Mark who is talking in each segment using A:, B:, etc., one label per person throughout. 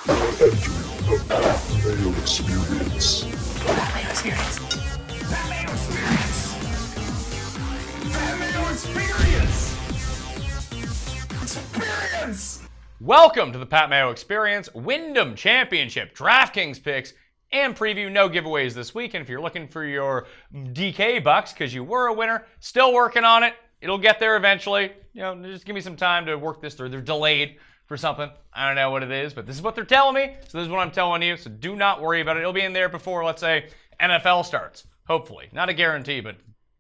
A: Entering the Mayo Experience.
B: Mayo Experience. Mayo Experience. Mayo Experience. Experience.
C: Welcome to the Pat Mayo Experience, Wyndham Championship DraftKings picks and preview. No giveaways this week, and if you're looking for your DK bucks because you were a winner, still working on it. It'll get there eventually. Just give me some time to work this through. They're delayed for something. I don't know what it is, but this is what they're telling me, so this is what I'm telling you, so do not worry about it. It'll be in there before, let's say, NFL starts, hopefully. Not a guarantee, but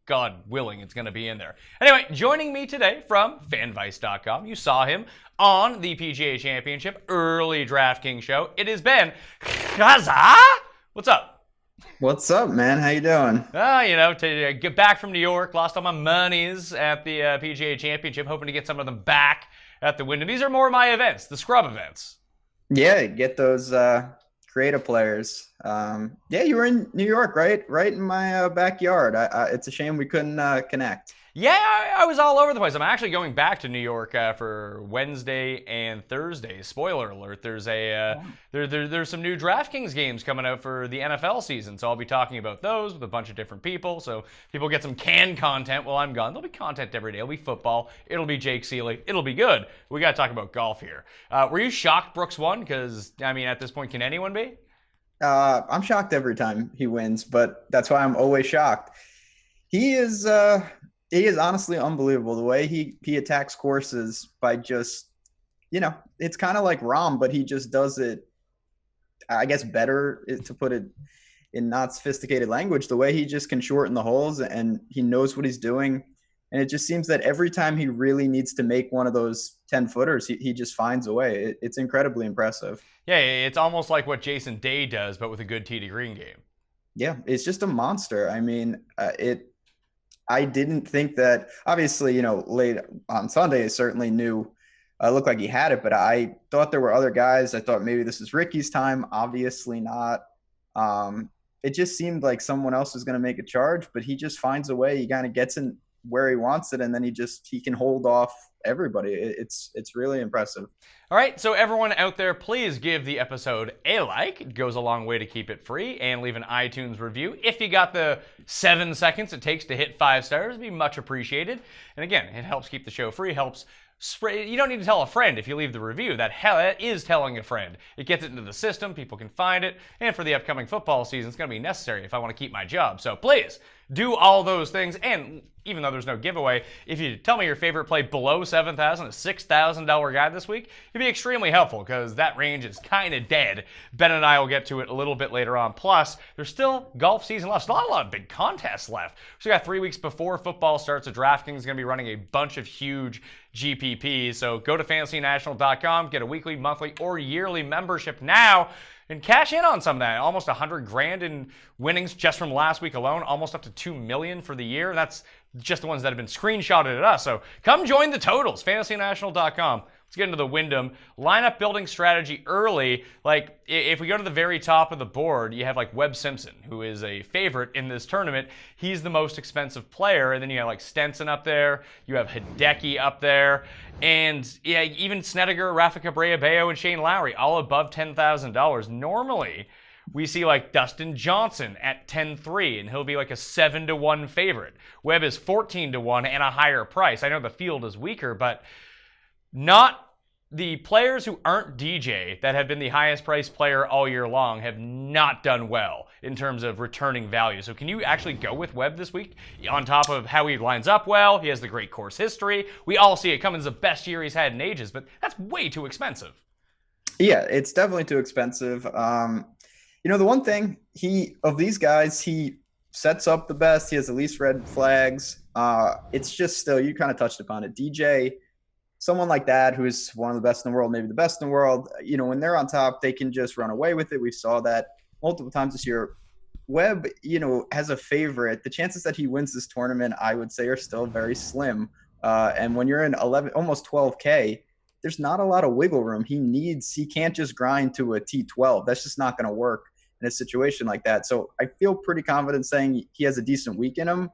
C: God willing, it's going to be in there. Anyway, joining me today from fanvice.com, you saw him on the PGA Championship early DraftKings show. It is Ben Rasa. What's up?
D: What's up, man? How you doing?
C: To get back from New York, lost all my monies at the PGA Championship, hoping to get some of them back at the Wyndham. These are more my events, the scrub events.
D: Yeah, get those creative players. You were in New York, right? Right in my backyard. It's a shame we couldn't connect.
C: Yeah, I was all over the place. I'm actually going back to New York for Wednesday and Thursday. Spoiler alert: there's there's some new DraftKings games coming out for the NFL season, so I'll be talking about those with a bunch of different people. So people get some canned content while I'm gone. There'll be content every day. It'll be football. It'll be Jake Seeley. It'll be good. We got to talk about golf here. Were you shocked Brooks won? Because at this point, can anyone be?
D: I'm shocked every time he wins, but that's why I'm always shocked. He is honestly unbelievable. The way he attacks courses by just, it's kind of like Rahm, but he just does it, I guess, better, to put it in not sophisticated language. The way he just can shorten the holes and he knows what he's doing. And it just seems that every time he really needs to make one of those 10-footers, he just finds a way. It's incredibly impressive.
C: Yeah, it's almost like what Jason Day does, but with a good tee to green game.
D: Yeah, it's just a monster. I didn't think that, obviously, late on Sunday, I certainly knew, looked like he had it, but I thought there were other guys. I thought maybe this is Ricky's time. Obviously not. It just seemed like someone else was going to make a charge, but he just finds a way. He kind of gets in where he wants it, and then he can hold off everybody. It's really impressive.
C: All right, so everyone out there, please give the episode a like. It goes a long way to keep it free, and leave an iTunes review. If you got the 7 seconds it takes to hit 5 stars, it'd be much appreciated. And again, it helps keep the show free, helps spread. You don't need to tell a friend if you leave the review. That is telling a friend. It gets it into the system, people can find it, and for the upcoming football season, it's going to be necessary if I want to keep my job. So please, do all those things, and even though there's no giveaway, if you tell me your favorite play below $7,000, a $6,000 guy this week, it'd be extremely helpful because that range is kind of dead. Ben and I will get to it a little bit later on. Plus, there's still golf season left. Still not a lot of big contests left. So we got 3 weeks before football starts. So DraftKings is going to be running a bunch of huge GPPs. So go to fantasynational.com, get a weekly, monthly, or yearly membership now, and cash in on some of that. Almost $100,000 in winnings just from last week alone, almost up to $2 million for the year. That's just the ones that have been screenshotted at us. So come join the totals, fantasynational.com. Let's get into the Wyndham lineup building strategy early. Like, if we go to the very top of the board, you have like Webb Simpson, who is a favorite in this tournament. He's the most expensive player. And then you have like Stenson up there. You have Hideki up there. And yeah, even Snedeker, Rafa Cabrera, Bayo, and Shane Lowry, all above $10,000. Normally, we see like Dustin Johnson at 10-3, and he'll be like a 7-1 favorite. Webb is 14-1 and a higher price. I know the field is weaker, but not the players who aren't DJ that have been the highest priced player all year long have not done well in terms of returning value. So can you actually go with Webb this week on top of how he lines up well? He has the great course history. We all see it coming as the best year he's had in ages, but that's way too expensive. Yeah,
D: it's definitely too expensive. The one thing of these guys, he sets up the best. He has the least red flags. It's just still, you kind of touched upon it. DJ, someone like that, who's one of the best in the world, maybe the best in the world, when they're on top, they can just run away with it. We saw that multiple times this year. Webb, has a favorite. The chances that he wins this tournament, I would say, are still very slim. And when you're in 11, almost 12K, there's not a lot of wiggle room. He can't just grind to a T12. That's just not going to work in a situation like that. So I feel pretty confident saying he has a decent week in him,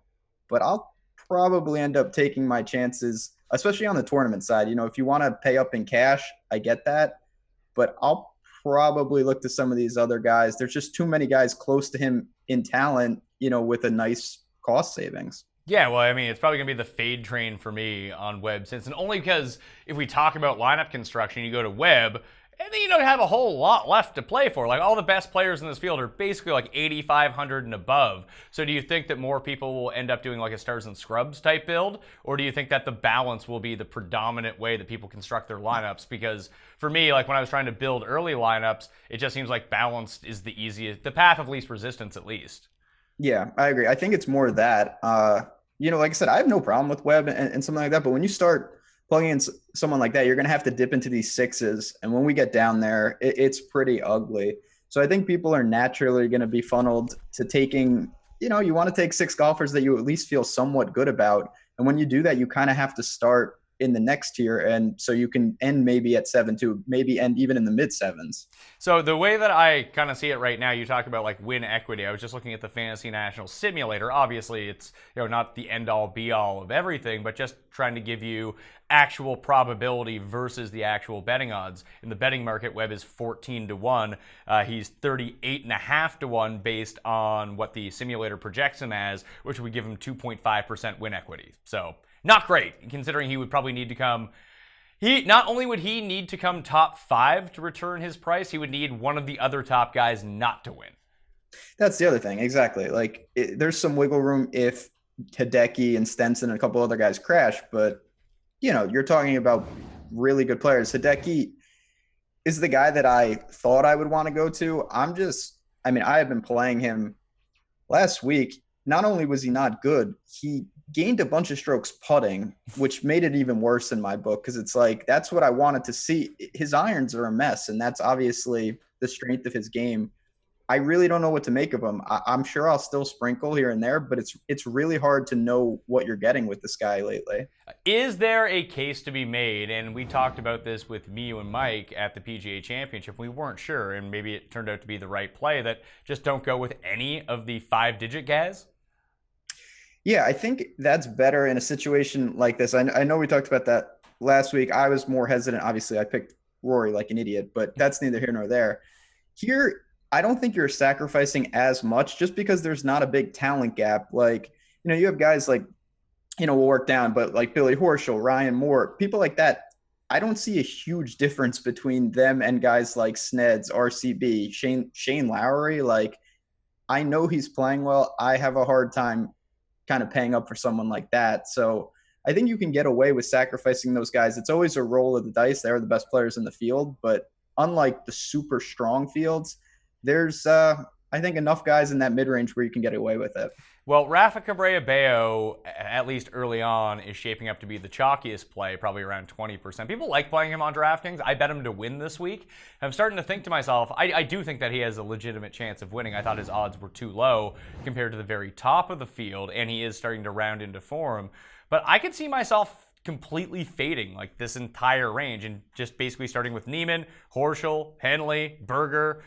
D: but I'll probably end up taking my chances, especially on the tournament side. If you want to pay up in cash, I get that, but I'll probably look to some of these other guys. There's just too many guys close to him in talent, with a nice cost savings.
C: Yeah, well, I mean, it's probably going to be the fade train for me on Webb Simpson, only because if we talk about lineup construction, you go to Webb, and then you don't have a whole lot left to play for. Like, all the best players in this field are basically like 8,500 and above. So do you think that more people will end up doing like a Stars and Scrubs type build? Or do you think that the balance will be the predominant way that people construct their lineups? Because for me, like when I was trying to build early lineups, it just seems like balanced is the easiest, the path of least resistance at least.
D: Yeah, I agree. I think it's more that, like I said, I have no problem with Webb and something like that. But when you start plugging in someone like that, you're going to have to dip into these sixes. And when we get down there, it's pretty ugly. So I think people are naturally going to be funneled to taking, you want to take 6 golfers that you at least feel somewhat good about. And when you do that, you kind of have to start in the next tier. And so you can end maybe at 7-2, maybe end even in the mid 7s.
C: So the way that I kind of see it right now, you talk about like win equity. I was just looking at the Fantasy National Simulator. Obviously, it's not the end all be all of everything, but just trying to give you actual probability versus the actual betting odds. In the betting market, Webb is 14-1. He's 38.5-1 based on what the simulator projects him as, which would give him 2.5% win equity. So not great, considering he would probably need to come. Not only would he need to come top 5 to return his price, he would need one of the other top guys not to win.
D: That's the other thing, exactly. Like there's some wiggle room if Hideki and Stenson and a couple other guys crash, but you're talking about really good players. Hideki is the guy that I thought I would want to go to. I have been playing him last week. Not only was he not good, he gained a bunch of strokes putting, which made it even worse in my book because it's like that's what I wanted to see. His irons are a mess, and that's obviously the strength of his game. I really don't know what to make of him. I'm sure I'll still sprinkle here and there, but it's really hard to know what you're getting with this guy lately.
C: Is there a case to be made? And we talked about this with Mayo and Mike at the PGA Championship. We weren't sure, and maybe it turned out to be the right play that just don't go with any of the 5-digit guys.
D: Yeah, I think that's better in a situation like this. I know we talked about that last week. I was more hesitant. Obviously, I picked Rory like an idiot, but that's neither here nor there. Here, I don't think you're sacrificing as much just because there's not a big talent gap. Like, you have guys like, we'll work down, but like Billy Horschel, Ryan Moore, people like that. I don't see a huge difference between them and guys like Sneds, RCB, Shane Lowry. Like, I know he's playing well. I have a hard time kind of paying up for someone like that. So I think you can get away with sacrificing those guys. It's always a roll of the dice. They're the best players in the field, but unlike the super strong fields, there's, I think, enough guys in that mid-range where you can get away with it.
C: Well, Rafa Cabrera-Bello, at least early on, is shaping up to be the chalkiest play, probably around 20%. People like playing him on DraftKings. I bet him to win this week. I'm starting to think to myself, I do think that he has a legitimate chance of winning. I thought his odds were too low compared to the very top of the field, and he is starting to round into form. But I could see myself completely fading like this entire range and just basically starting with Neiman, Horschel, Henley, Berger,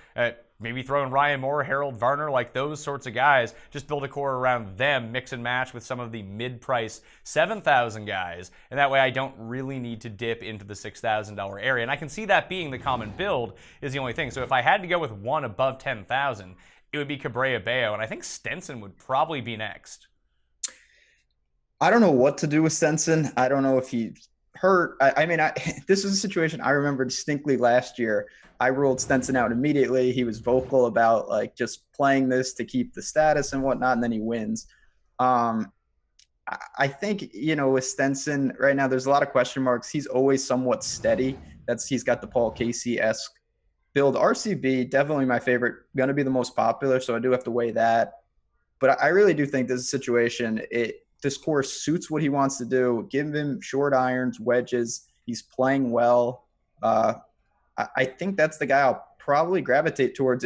C: maybe throwing Ryan Moore, Harold Varner, like those sorts of guys. Just build a core around them, mix and match with some of the mid-price 7,000 guys. And that way I don't really need to dip into the $6,000 area. And I can see that being the common build is the only thing. So if I had to go with one above 10,000, it would be Cabrera-Bello. And I think Stenson would probably be next.
D: I don't know what to do with Stenson. I don't know if he's hurt. This is a situation I remember distinctly last year. I ruled Stenson out immediately. He was vocal about like just playing this to keep the status and whatnot, and then he wins. I think, with Stenson right now, there's a lot of question marks. He's always somewhat steady. He's got the Paul Casey-esque build. RCB, definitely my favorite, going to be the most popular, so I do have to weigh that. But I really do think this is a situation, this course suits what he wants to do. Give him short irons, wedges. He's playing well. I think that's the guy I'll probably gravitate towards,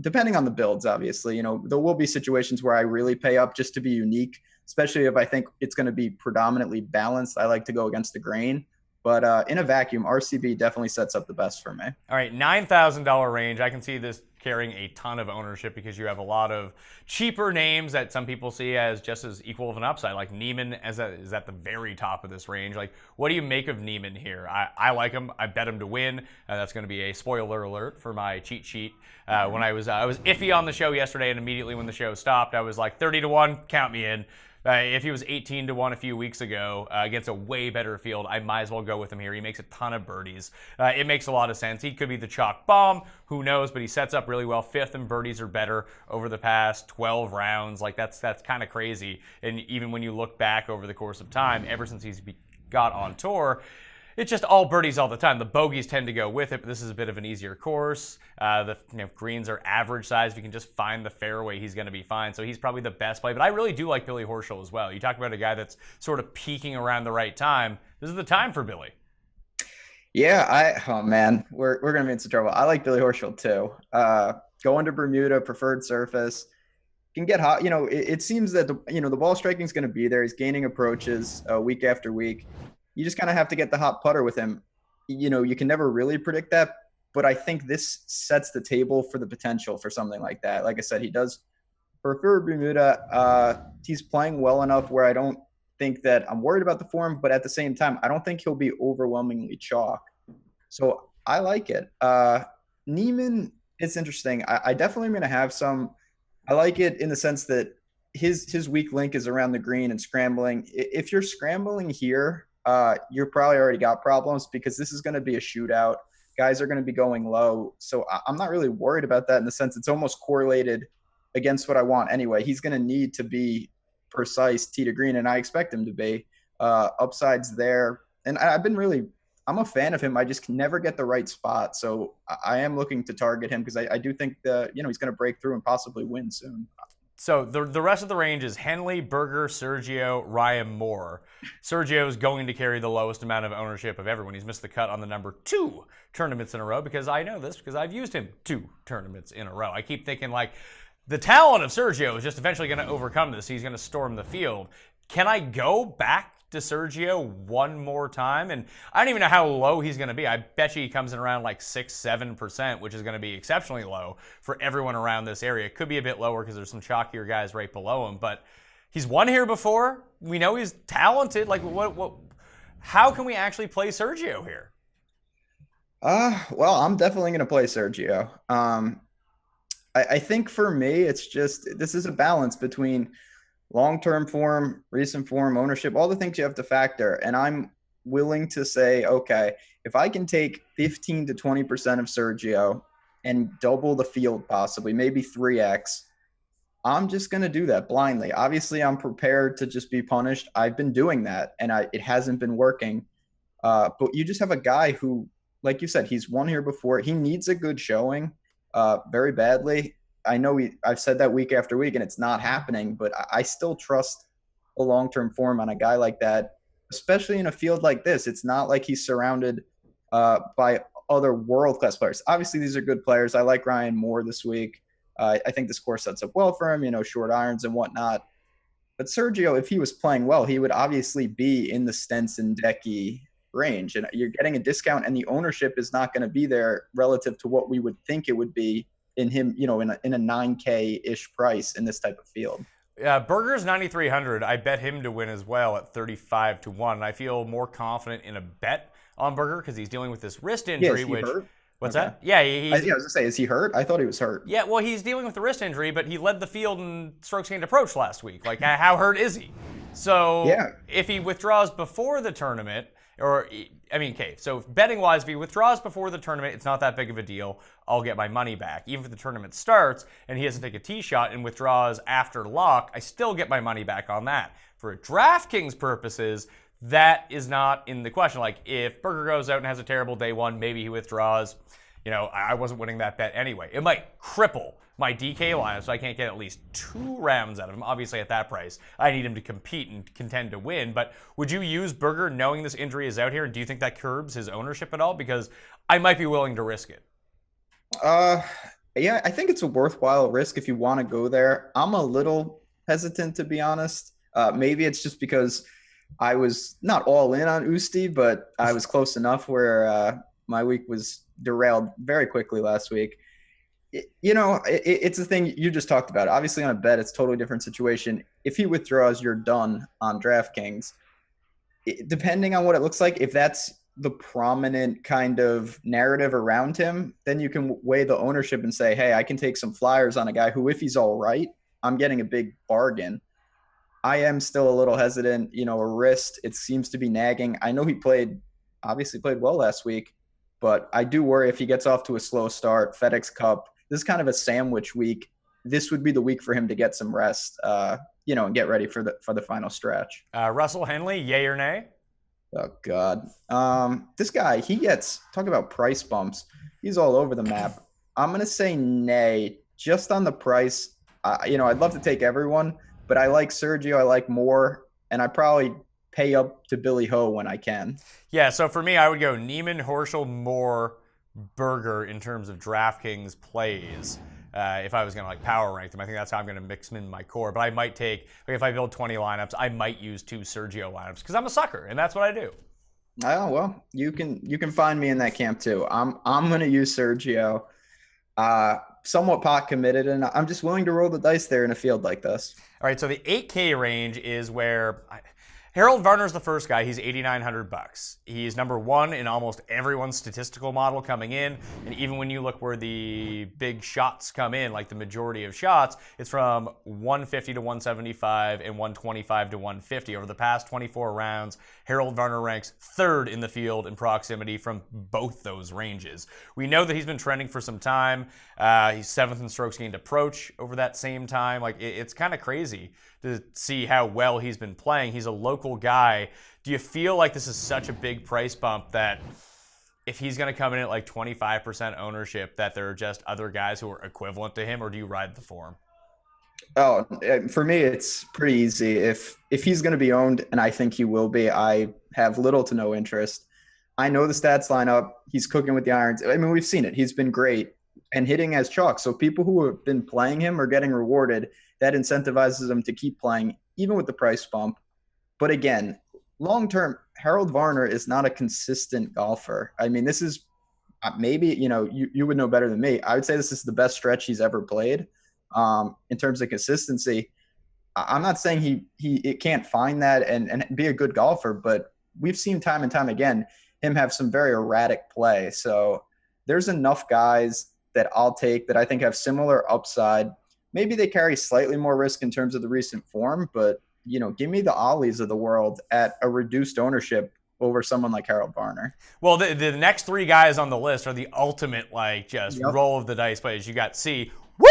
D: depending on the builds, obviously. There will be situations where I really pay up just to be unique, especially if I think it's going to be predominantly balanced. I like to go against the grain. But in a vacuum, RCB definitely sets up the best for me.
C: All right, $9,000 range. I can see this carrying a ton of ownership because you have a lot of cheaper names that some people see as just as equal of an upside. Like Neiman is at the very top of this range. Like, what do you make of Neiman here? I like him. I bet him to win. That's going to be a spoiler alert for my cheat sheet. When I was iffy on the show yesterday, and immediately when the show stopped, I was like 30-1, count me in. If he was 18-1 a few weeks ago against a way better field, I might as well go with him here. He makes a ton of birdies. It makes a lot of sense. He could be the chalk bomb. Who knows? But he sets up really well. Fifth in birdies or better over the past 12 rounds. Like, that's kind of crazy. And even when you look back over the course of time, ever since he's got on tour, it's just all birdies all the time. The bogeys tend to go with it, but this is a bit of an easier course. The greens are average size. If you can just find the fairway, he's going to be fine. So he's probably the best play. But I really do like Billy Horschel as well. You talk about a guy that's sort of peaking around the right time. This is the time for Billy.
D: Yeah, oh man, we're going to be in some trouble. I like Billy Horschel too. Going to Bermuda, preferred surface. Can get hot. It seems that the ball striking is going to be there. He's gaining approaches week after week. You just kind of have to get the hot putter with him. You can never really predict that, but I think this sets the table for the potential for something like that. Like I said, he does prefer Bermuda. He's playing well enough where I don't think that I'm worried about the form, but at the same time, I don't think he'll be overwhelmingly chalk. So I like it. Neiman, it's interesting. I definitely am going to have some. I like it in the sense that his weak link is around the green and scrambling. If you're scrambling here, you're probably already got problems because this is going to be a shootout. Guys are going to be going low. So I'm not really worried about that in the sense it's almost correlated against what I want anyway. He's going to need to be precise tee to green, and I expect him to be. Upsides there. And I'm a fan of him. I just can never get the right spot. So I am looking to target him because I do think he's going to break through and possibly win soon.
C: So the rest of the range is Henley, Berger, Sergio, Ryan Moore. Sergio is going to carry the lowest amount of ownership of everyone. He's missed the cut on the number 2 tournaments in a row because I know this because I've used him 2 tournaments in a row. I keep thinking like the talent of Sergio is just eventually going to overcome this. He's going to storm the field. Can I go back to Sergio one more time? And I don't even know how low he's going to be. I bet you he comes in around like 6-7%, which is going to be exceptionally low for everyone around this area. It could be a bit lower because there's some chalkier guys right below him, but he's won here before. We know he's talented. Like, how can we actually play Sergio here?
D: Well, I'm definitely going to play Sergio. I think for me, it's just, this is a balance between long-term form, recent form, ownership, all the things you have to factor. And I'm willing to say, okay, if I can take 15 to 20% of Sergio and double the field possibly, maybe 3x, I'm just going to do that blindly. Obviously, I'm prepared to just be punished. I've been doing that, and it hasn't been working. But you just have a guy who, like you said, he's won here before. He needs a good showing very badly. I know I've said that week after week, and it's not happening, but I still trust a long-term form on a guy like that, especially in a field like this. It's not like he's surrounded by other world-class players. Obviously, these are good players. I like Ryan Moore this week. I think this course sets up well for him, short irons and whatnot. But Sergio, if he was playing well, he would obviously be in the Stenson Decky range, and you're getting a discount, and the ownership is not going to be there relative to what we would think it would be in him, in a 9K-ish price in this type of field.
C: Berger's 9,300. I bet him to win as well at 35-1. And I feel more confident in a bet on Berger because he's dealing with this wrist injury.
D: Is he hurt?
C: What's
D: Okay.
C: that? Yeah,
D: I was going to say, is he hurt? I thought he was hurt.
C: Yeah, well, he's dealing with the wrist injury, but he led the field in strokes gained approach last week. Like, how hurt is he? So if he withdraws before the tournament, so betting-wise, if he withdraws before the tournament, it's not that big of a deal. I'll get my money back. Even if the tournament starts and he has to take a tee shot and withdraws after lock, I still get my money back on that. For DraftKings purposes, that is not in the question. Like, if Berger goes out and has a terrible day one, maybe he withdraws. I wasn't winning that bet anyway. It might cripple my DK lineup, so I can't get at least 2 rounds out of him. Obviously, at that price, I need him to compete and contend to win. But would you use Berger knowing this injury is out here? And do you think that curbs his ownership at all? Because I might be willing to risk it.
D: Yeah, I think it's a worthwhile risk if you want to go there. I'm a little hesitant, to be honest. Maybe it's just because I was not all in on Usti, but I was close enough where my week was derailed very quickly last week. It's the thing you just talked about. Obviously, on a bet, it's a totally different situation. If he withdraws, you're done on DraftKings. Depending on what it looks like, if that's the prominent kind of narrative around him, then you can weigh the ownership and say, hey, I can take some flyers on a guy who, if he's all right, I'm getting a big bargain. I am still a little hesitant. A wrist, it seems to be nagging. I know he obviously played well last week, but I do worry if he gets off to a slow start. FedEx Cup, this is kind of a sandwich week. This would be the week for him to get some rest, and get ready for the final stretch.
C: Russell Henley, yay or nay?
D: Oh God, this guy, talk about price bumps. He's all over the map. I'm gonna say nay, just on the price. I'd love to take everyone, but I like Sergio. I like Moore, and I probably pay up to Billy Ho when I can.
C: Yeah, so for me, I would go Neiman, Horschel, Moore, Berger in terms of DraftKings plays. If I was going to power rank them, I think that's how I'm going to mix them in my core. But I might take, if I build 20 lineups, I might use 2 Sergio lineups because I'm a sucker, and that's what I do.
D: Oh well, you can find me in that camp too. I'm going to use Sergio. Somewhat pot committed, and I'm just willing to roll the dice there in a field like this.
C: All right, so the 8K range is where Harold Varner's the first guy. He's $8,900. He's number 1 in almost everyone's statistical model coming in. And even when you look where the big shots come in, like the majority of shots, it's from 150 to 175 and 125 to 150. Over the past 24 rounds, Harold Varner ranks 3rd in the field in proximity from both those ranges. We know that he's been trending for some time. He's 7th in strokes gained approach over that same time. It's kind of crazy to see how well he's been playing. He's a local guy. Do you feel like this is such a big price bump that if he's going to come in at 25% ownership, that there are just other guys who are equivalent to him, or do you ride the form?
D: Oh, for me, it's pretty easy. If he's going to be owned, and I think he will be, I have little to no interest. I know the stats line up. He's cooking with the irons. I mean, we've seen it. He's been great and hitting as chalk. So people who have been playing him are getting rewarded. That incentivizes them to keep playing, even with the price bump. But again, long-term, Harold Varner is not a consistent golfer. I mean, this is maybe, you would know better than me. I would say this is the best stretch he's ever played in terms of consistency. I'm not saying he can't find that and be a good golfer, but we've seen time and time again him have some very erratic play. So there's enough guys that I'll take that I think have similar upside. Maybe they carry slightly more risk in terms of the recent form, but, give me the Ollies of the world at a reduced ownership over someone like Harold Varner.
C: Well, the next 3 guys on the list are the ultimate, roll of the dice plays. You got C. Woo!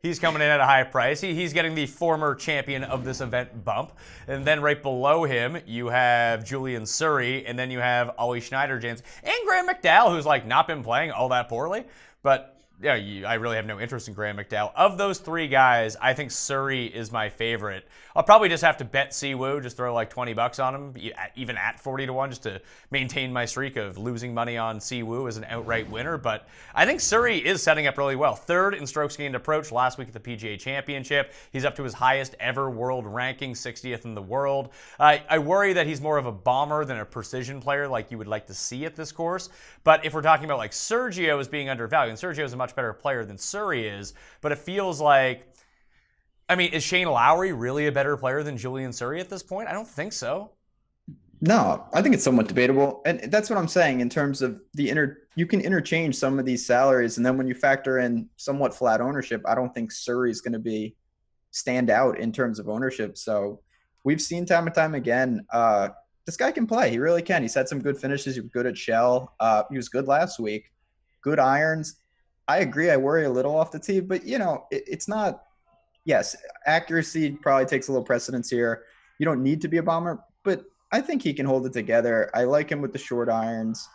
C: He's coming in at a high price. He's getting the former champion of this event bump. And then right below him, you have Julian Surrey, and then you have Ollie Schneiderjans and Graham McDowell, who's not been playing all that poorly. But yeah, I really have no interest in Graham McDowell. Of those 3 guys, I think Surrey is my favorite. I'll probably just have to bet Siwoo, just throw $20 on him, even at 40 to 1, just to maintain my streak of losing money on Siwoo as an outright winner. But I think Surrey is setting up really well. 3rd in strokes gained approach last week at the PGA Championship. He's up to his highest ever world ranking, 60th in the world. I worry that he's more of a bomber than a precision player like you would like to see at this course. But if we're talking about Sergio as being undervalued, and Sergio is a much better player than Surrey is, but it feels is Shane Lowry really a better player than Julian Surrey at this point? I don't think so.
D: No, I think it's somewhat debatable. And that's what I'm saying in terms of you can interchange some of these salaries. And then when you factor in somewhat flat ownership, I don't think Surrey is going to stand out in terms of ownership. So we've seen time and time again, this guy can play. He really can. He's had some good finishes. He was good at Shell. He was good last week. Good irons. I agree. I worry a little off the tee, but it's not. Yes, accuracy probably takes a little precedence here. You don't need to be a bomber, but I think he can hold it together. I like him with the short irons.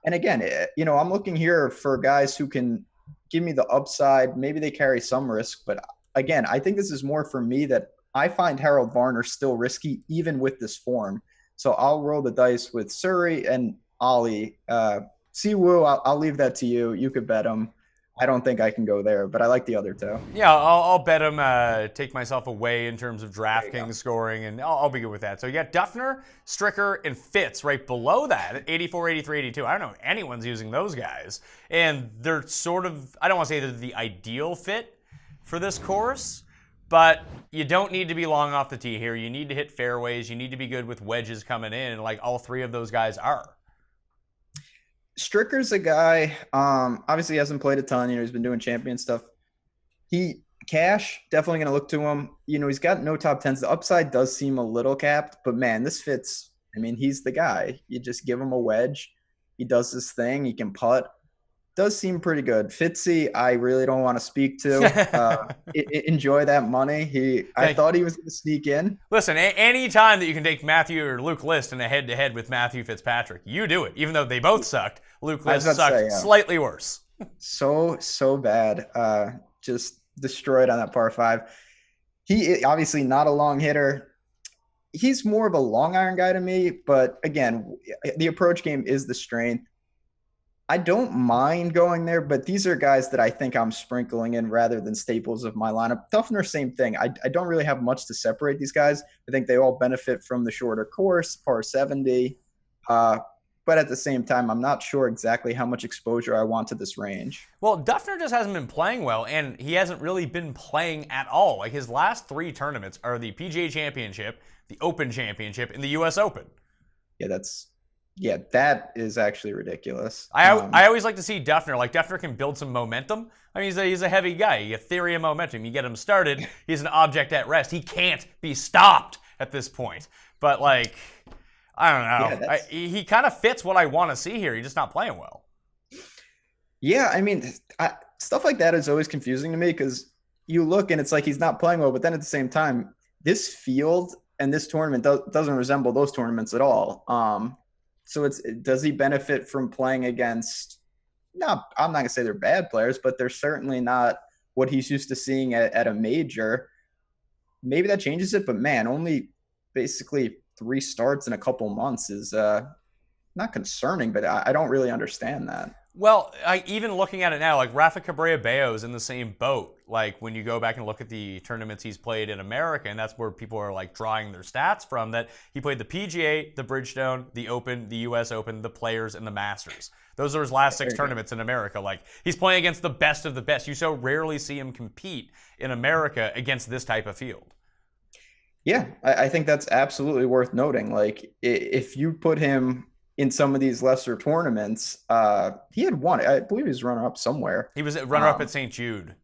D: And again, I'm looking here for guys who can give me the upside. Maybe they carry some risk, but again, I think this is more for me that I find Harold Varner still risky even with this form. So I'll roll the dice with Surrey and Ollie. Siwoo, I'll leave that to you. You could bet him. I don't think I can go there, but I like the other two.
C: Yeah, I'll bet him, take myself away in terms of
D: There you go.
C: DraftKings scoring, and I'll be good with that. So you got Duffner, Stricker, and Fitz right below that at 84, 83, 82. I don't know if anyone's using those guys. And they're sort of, I don't want to say they're the ideal fit for this course, but you don't need to be long off the tee here. You need to hit fairways. You need to be good with wedges coming in, and like all three of those guys are.
D: Stricker's a guy, obviously he hasn't played a ton. He's been doing champion stuff. Cash, definitely going to look to him. He's got no top tens. The upside does seem a little capped, but man, this fits. I mean, he's the guy. You just give him a wedge. He does his thing. He can putt. Does seem pretty good. Fitzy, I really don't want to speak to. Enjoy that money. I thought he was going to sneak in.
C: Listen, any time that you can take Matthew or Luke List in a head-to-head with Matthew Fitzpatrick, you do it. Even though they both sucked, Luke List sucked slightly worse.
D: So bad. Just destroyed on that par 5. He obviously not a long hitter. He's more of a long iron guy to me, but again, the approach game is the strength. I don't mind going there, but these are guys that I think I'm sprinkling in rather than staples of my lineup. Duffner, same thing. I don't really have much to separate these guys. I think they all benefit from the shorter course, par 70. But at the same time, I'm not sure exactly how much exposure I want to this range.
C: Well, Duffner just hasn't been playing well, and he hasn't really been playing at all. Like, his last 3 tournaments are the PGA Championship, the Open Championship, and the U.S. Open.
D: Yeah, that is actually ridiculous.
C: I always like to see Duffner. Like, Duffner can build some momentum. I mean, he's a heavy guy. You get theory of momentum. You get him started, he's an object at rest. He can't be stopped at this point. But, like, I don't know. He kind of fits what I want to see here. He's just not playing well.
D: Yeah, I mean, stuff like that is always confusing to me because you look and it's like he's not playing well, but then at the same time, this field and this tournament doesn't resemble those tournaments at all. So does he benefit from playing against? No, I'm not gonna say they're bad players, but they're certainly not what he's used to seeing at a major. Maybe that changes it, but man, only basically 3 starts in a couple months is not concerning, but I don't really understand that.
C: Well, even looking at it now, like Rafa Cabrera-Bello is in the same boat. Like when you go back and look at the tournaments he's played in America, and that's where people are like drawing their stats from, that he played the PGA, the Bridgestone, the Open, the US Open, the Players, and the Masters. Those are his last 6 tournaments in America. Like, he's playing against the best of the best. You so rarely see him compete in America against this type of field.
D: Yeah, I think that's absolutely worth noting. Like, if you put him in some of these lesser tournaments, he had won. I believe he was runner-up somewhere.
C: He was runner-up at St. Jude.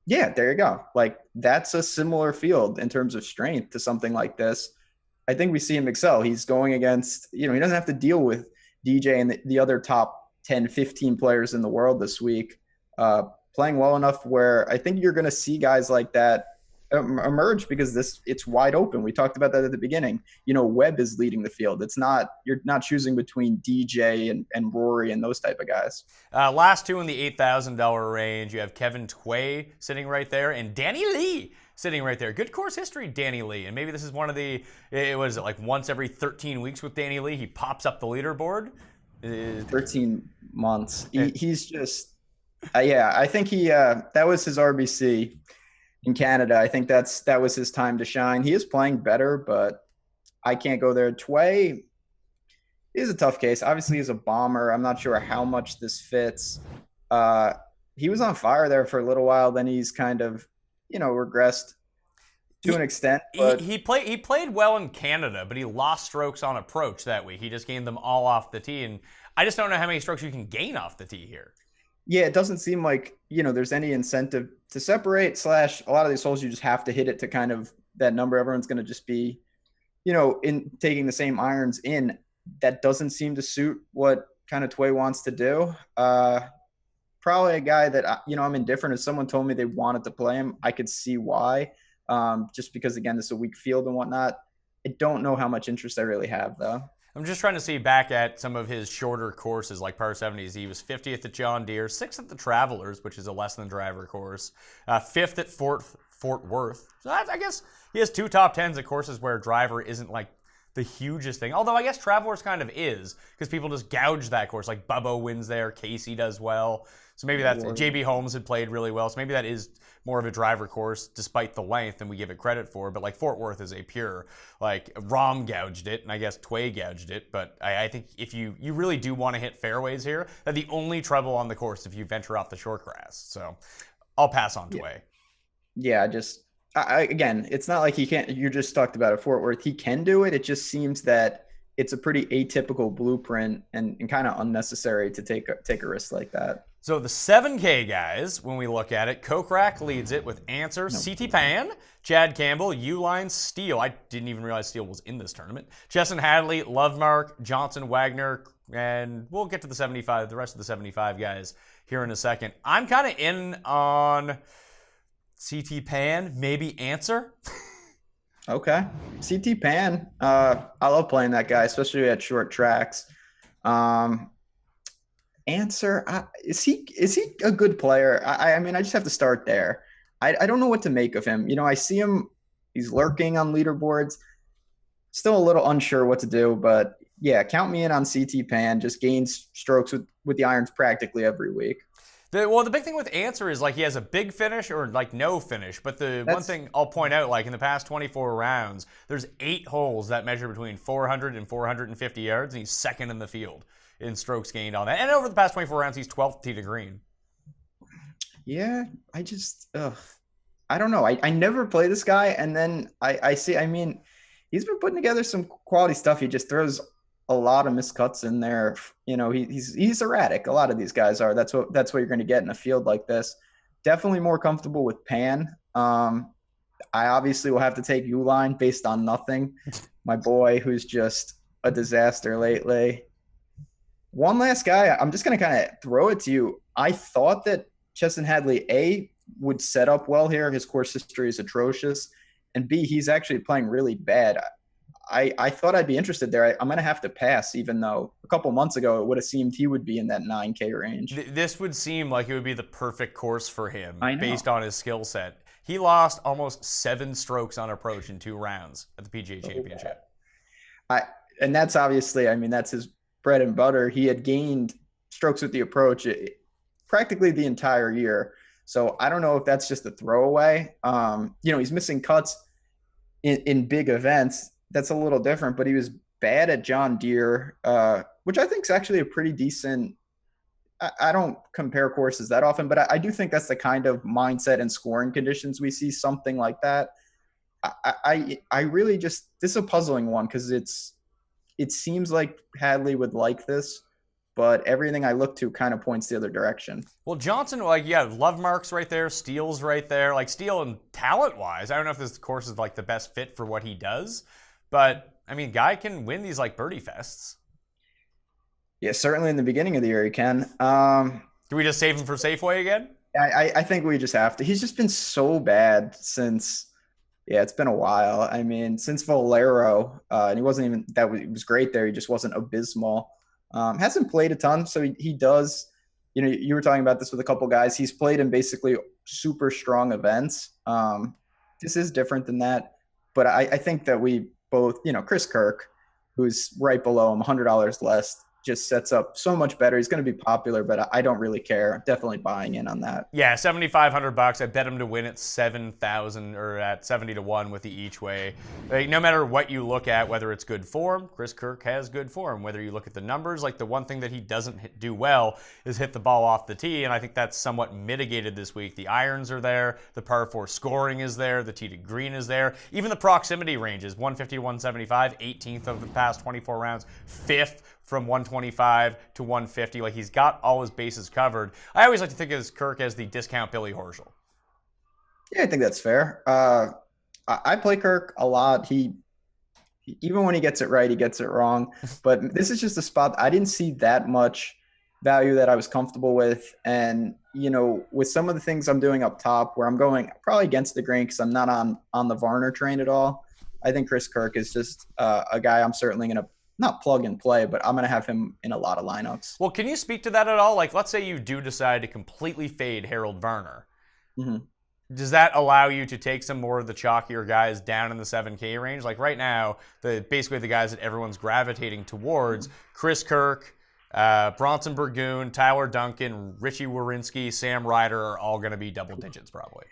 D: Yeah, there you go. Like, that's a similar field in terms of strength to something like this. I think we see him excel. He's going against, he doesn't have to deal with DJ and the other top 10, 15 players in the world this week, playing well enough where I think you're going to see guys like that emerge because it's wide open. We talked about that at the beginning. Webb is leading the field. You're not choosing between DJ and Rory and those type of guys.
C: Last 2 in the $8,000 range. You have Kevin Tway sitting right there and Danny Lee sitting right there. Good course history, Danny Lee. And maybe this is one of it was like once every 13 weeks with Danny Lee, he pops up the leaderboard.
D: 13 months. He's just, I think that was his RBC in Canada. I think that was his time to shine. He is playing better, but I can't go there. Tway is a tough case. Obviously, he's a bomber. I'm not sure how much this fits. He was on fire there for a little while. Then he's kind of, regressed to an extent. But
C: he played well in Canada, but he lost strokes on approach that week. He just gained them all off the tee, and I just don't know how many strokes you can gain off the tee here.
D: Yeah, it doesn't seem like, there's any incentive to separate / a lot of these holes, you just have to hit it to kind of that number. Everyone's going to just be, in taking the same irons in. That doesn't seem to suit what kind of Tway wants to do. Probably a guy that, I'm indifferent. If someone told me they wanted to play him, I could see why. Just because, again, this is a weak field and whatnot. I don't know how much interest I really have, though.
C: I'm just trying to see back at some of his shorter courses, like par 70s. He was 50th at John Deere, 6th at the Travelers, which is a less than driver course, 5th at Fort Worth. So I guess he has 2 top 10s at courses where driver isn't like the hugest thing. Although I guess Travelers kind of is, because people just gouge that course. Like Bubbo wins there, Casey does well. So maybe that's JB Holmes had played really well. So maybe that is more of a driver course despite the length than we give it credit for. But like Fort Worth is a pure, like Rahm gouged it, and I guess Tway gouged it. But I think if you really do want to hit fairways here, that the only trouble on the course if you venture off the short grass. So I'll pass on Tway.
D: Yeah, again, it's not like he can't. You just talked about it, Fort Worth. He can do it. It just seems that it's a pretty atypical blueprint and kind of unnecessary to take a risk like that.
C: So the 7K guys, when we look at it, Kokrak leads it with Answer, CT Pan, Chad Campbell, Uline, Steele. I didn't even realize Steele was in this tournament. Chesson Hadley, Lovemark, Johnson, Wagner, and we'll get to the rest of the 75 guys here in a second. I'm kind of in on CT Pan, maybe Answer.
D: Okay. CT Pan. I love playing that guy, especially at short tracks. Answer. Is he a good player? I mean, I just have to start there. I don't know what to make of him. I see him. He's lurking on leaderboards. Still a little unsure what to do, but yeah, count me in on CT Pan. Just gains strokes with the irons practically every week.
C: The big thing with Answer is like he has a big finish or like no finish. But one thing I'll point out, like in the past 24 rounds, there's 8 holes that measure between 400 and 450 yards, and he's second in the field in strokes gained on that. And over the past 24 rounds, he's 12th tee to green.
D: Yeah, I don't know. I never play this guy, and then I see. I mean, he's been putting together some quality stuff. He just throws a lot of miscuts in there. He's erratic. A lot of these guys are. That's what you're going to get in a field like this. Definitely more comfortable with Pan. I obviously will have to take Uline based on nothing. My boy, who's just a disaster lately. One last guy, I'm just going to kind of throw it to you. I thought that Chesson Hadley, would set up well here. His course history is atrocious. And B, he's actually playing really bad. I thought I'd be interested there. I'm going to have to pass, even though a couple months ago it would have seemed he would be in that 9K range.
C: This would seem like it would be the perfect course for him based on his skill set. He lost almost 7 strokes on approach in 2 rounds at the PGA Championship.
D: And that's obviously, I mean, that's his bread and butter. He had gained strokes with the approach practically the entire year. So I don't know if that's just a throwaway. He's missing cuts in big events. That's a little different, but he was bad at John Deere, which I think is actually a pretty decent. I don't compare courses that often, but I do think that's the kind of mindset and scoring conditions we see, something like that. I really just, this is a puzzling one because it seems like Hadley would like this, but everything I look to kind of points the other direction.
C: Well, Johnson, Love Mark's right there, Steele's right there. Like Steele and talent-wise, I don't know if this course is like the best fit for what he does, but I mean, guy can win these like birdie fests.
D: Yeah, certainly in the beginning of the year he can.
C: Do we just save him for Safeway again?
D: I think we just have to. He's just been so bad since. Yeah, it's been a while. I mean, since Valero, and he wasn't even he was great there. He just wasn't abysmal. Hasn't played a ton, so he does. You were talking about this with a couple guys. He's played in basically super strong events. This is different than that, but I think that we both, Chris Kirk, who's right below him, $100 less, just sets up so much better. He's going to be popular, but I don't really care. I'm definitely buying in on that.
C: Yeah, $7,500. I bet him to win at 7,000 or at 70 to 1 with the each way. Like, no matter what you look at, whether it's good form, Chris Kirk has good form. Whether you look at the numbers, like the one thing that he doesn't do well is hit the ball off the tee, and I think that's somewhat mitigated this week. The irons are there, the par 4 scoring is there, the tee to green is there. Even the proximity ranges, 150 to 175, 18th of the past 24 rounds, 5th from 125 to 150. Like, he's got all his bases covered. I always like to think of Kirk as the discount Billy Horschel.
D: Yeah, I think that's fair. I play Kirk a lot. He even when he gets it right, he gets it wrong. But this is just a spot I didn't see that much value that I was comfortable with. And, with some of the things I'm doing up top where I'm going probably against the grain because I'm not on the Varner train at all, I think Chris Kirk is just a guy I'm certainly going to not plug and play, but I'm going to have him in a lot of lineups.
C: Well, can you speak to that at all? Like, let's say you do decide to completely fade Harold Varner.
D: Mm-hmm.
C: does that allow you to take some more of the chalkier guys down in the 7K range? Like right now, basically the guys that everyone's gravitating towards, Chris Kirk, Bronson Burgoon, Tyler Duncan, Richie Werenski, Sam Ryder are all going to be double digits probably.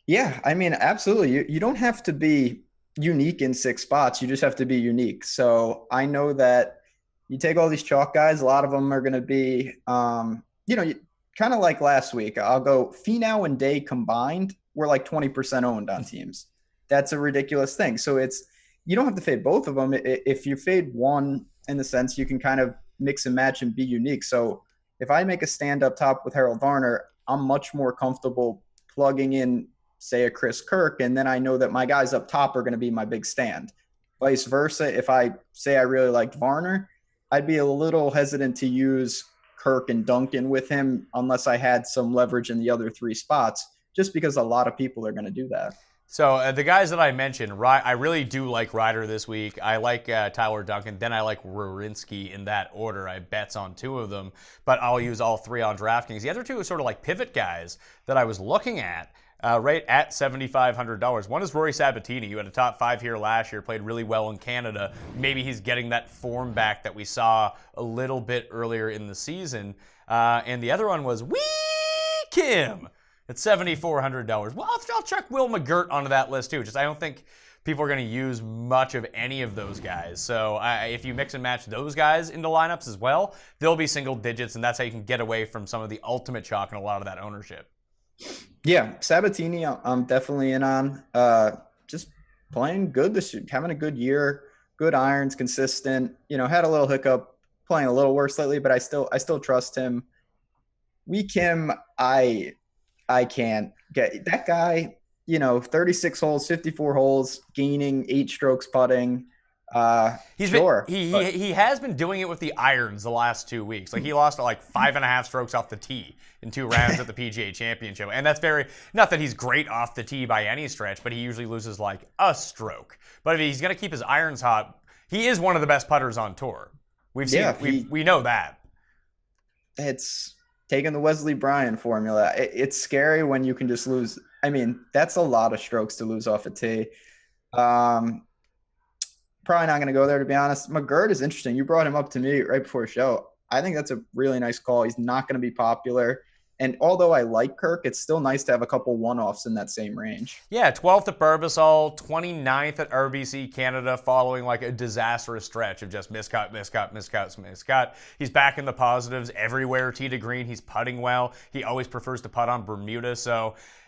D: Yeah, I mean, absolutely. You don't have to be unique in 6 spots. You just have to be unique. So I know that you take all these chalk guys, a lot of them are going to be, kind of like last week. I'll go Finau and Day combined. We're like 20% owned on teams. That's a ridiculous thing. So you don't have to fade both of them. If you fade one, in the sense, you can kind of mix and match and be unique. So if I make a stand up top with Harold Varner, I'm much more comfortable plugging in, say, a Chris Kirk, and then I know that my guys up top are going to be my big stand. Vice versa, if I say I really liked Varner, I'd be a little hesitant to use Kirk and Duncan with him unless I had some leverage in the other 3 spots, just because a lot of people are going to do that.
C: So the guys that I mentioned, I really do like Ryder this week. I like Tyler Duncan. Then I like Werenski in that order. I bets on 2 of them, but I'll use all 3 on DraftKings. The other 2 are sort of like pivot guys that I was looking at. Right at $7,500. One is Rory Sabatini, who had a top 5 here last year, played really well in Canada. Maybe he's getting that form back that we saw a little bit earlier in the season. And the other one was Wee Kim at $7,400. Well, I'll chuck Will McGirt onto that list too. I don't think people are going to use much of any of those guys. So if you mix and match those guys into lineups as well, they'll be single digits, and that's how you can get away from some of the ultimate chalk and a lot of that ownership.
D: Yeah, Sabatini, I'm definitely in on. Just playing good this year, having a good year, good irons, consistent. Had a little hiccup, playing a little worse lately, but I still trust him. Wee Kim, I can't get that guy. 36 holes, 54 holes, gaining 8 strokes putting. He has been doing it with the irons the last 2 weeks. Like he lost like 5.5 strokes off the tee in 2 rounds at the PGA Championship, and that's not that he's great off the tee by any stretch, but he usually loses like a stroke. But if he's going to keep his irons hot, he is one of the best putters on tour. We know that. It's taking the Wesley Bryan formula. It's scary when you can just lose. I mean, that's a lot of strokes to lose off a tee. Probably not going to go there, to be honest. McGirt is interesting. You brought him up to me right before the show. I think that's a really nice call. He's not going to be popular. And although I like Kirk, it's still nice to have a couple one-offs in that same range.
C: Yeah, 12th at Barbasol, 29th at RBC Canada, following like a disastrous stretch of just miscut. He's back in the positives everywhere. Tee to green, he's putting well. He always prefers to putt on Bermuda,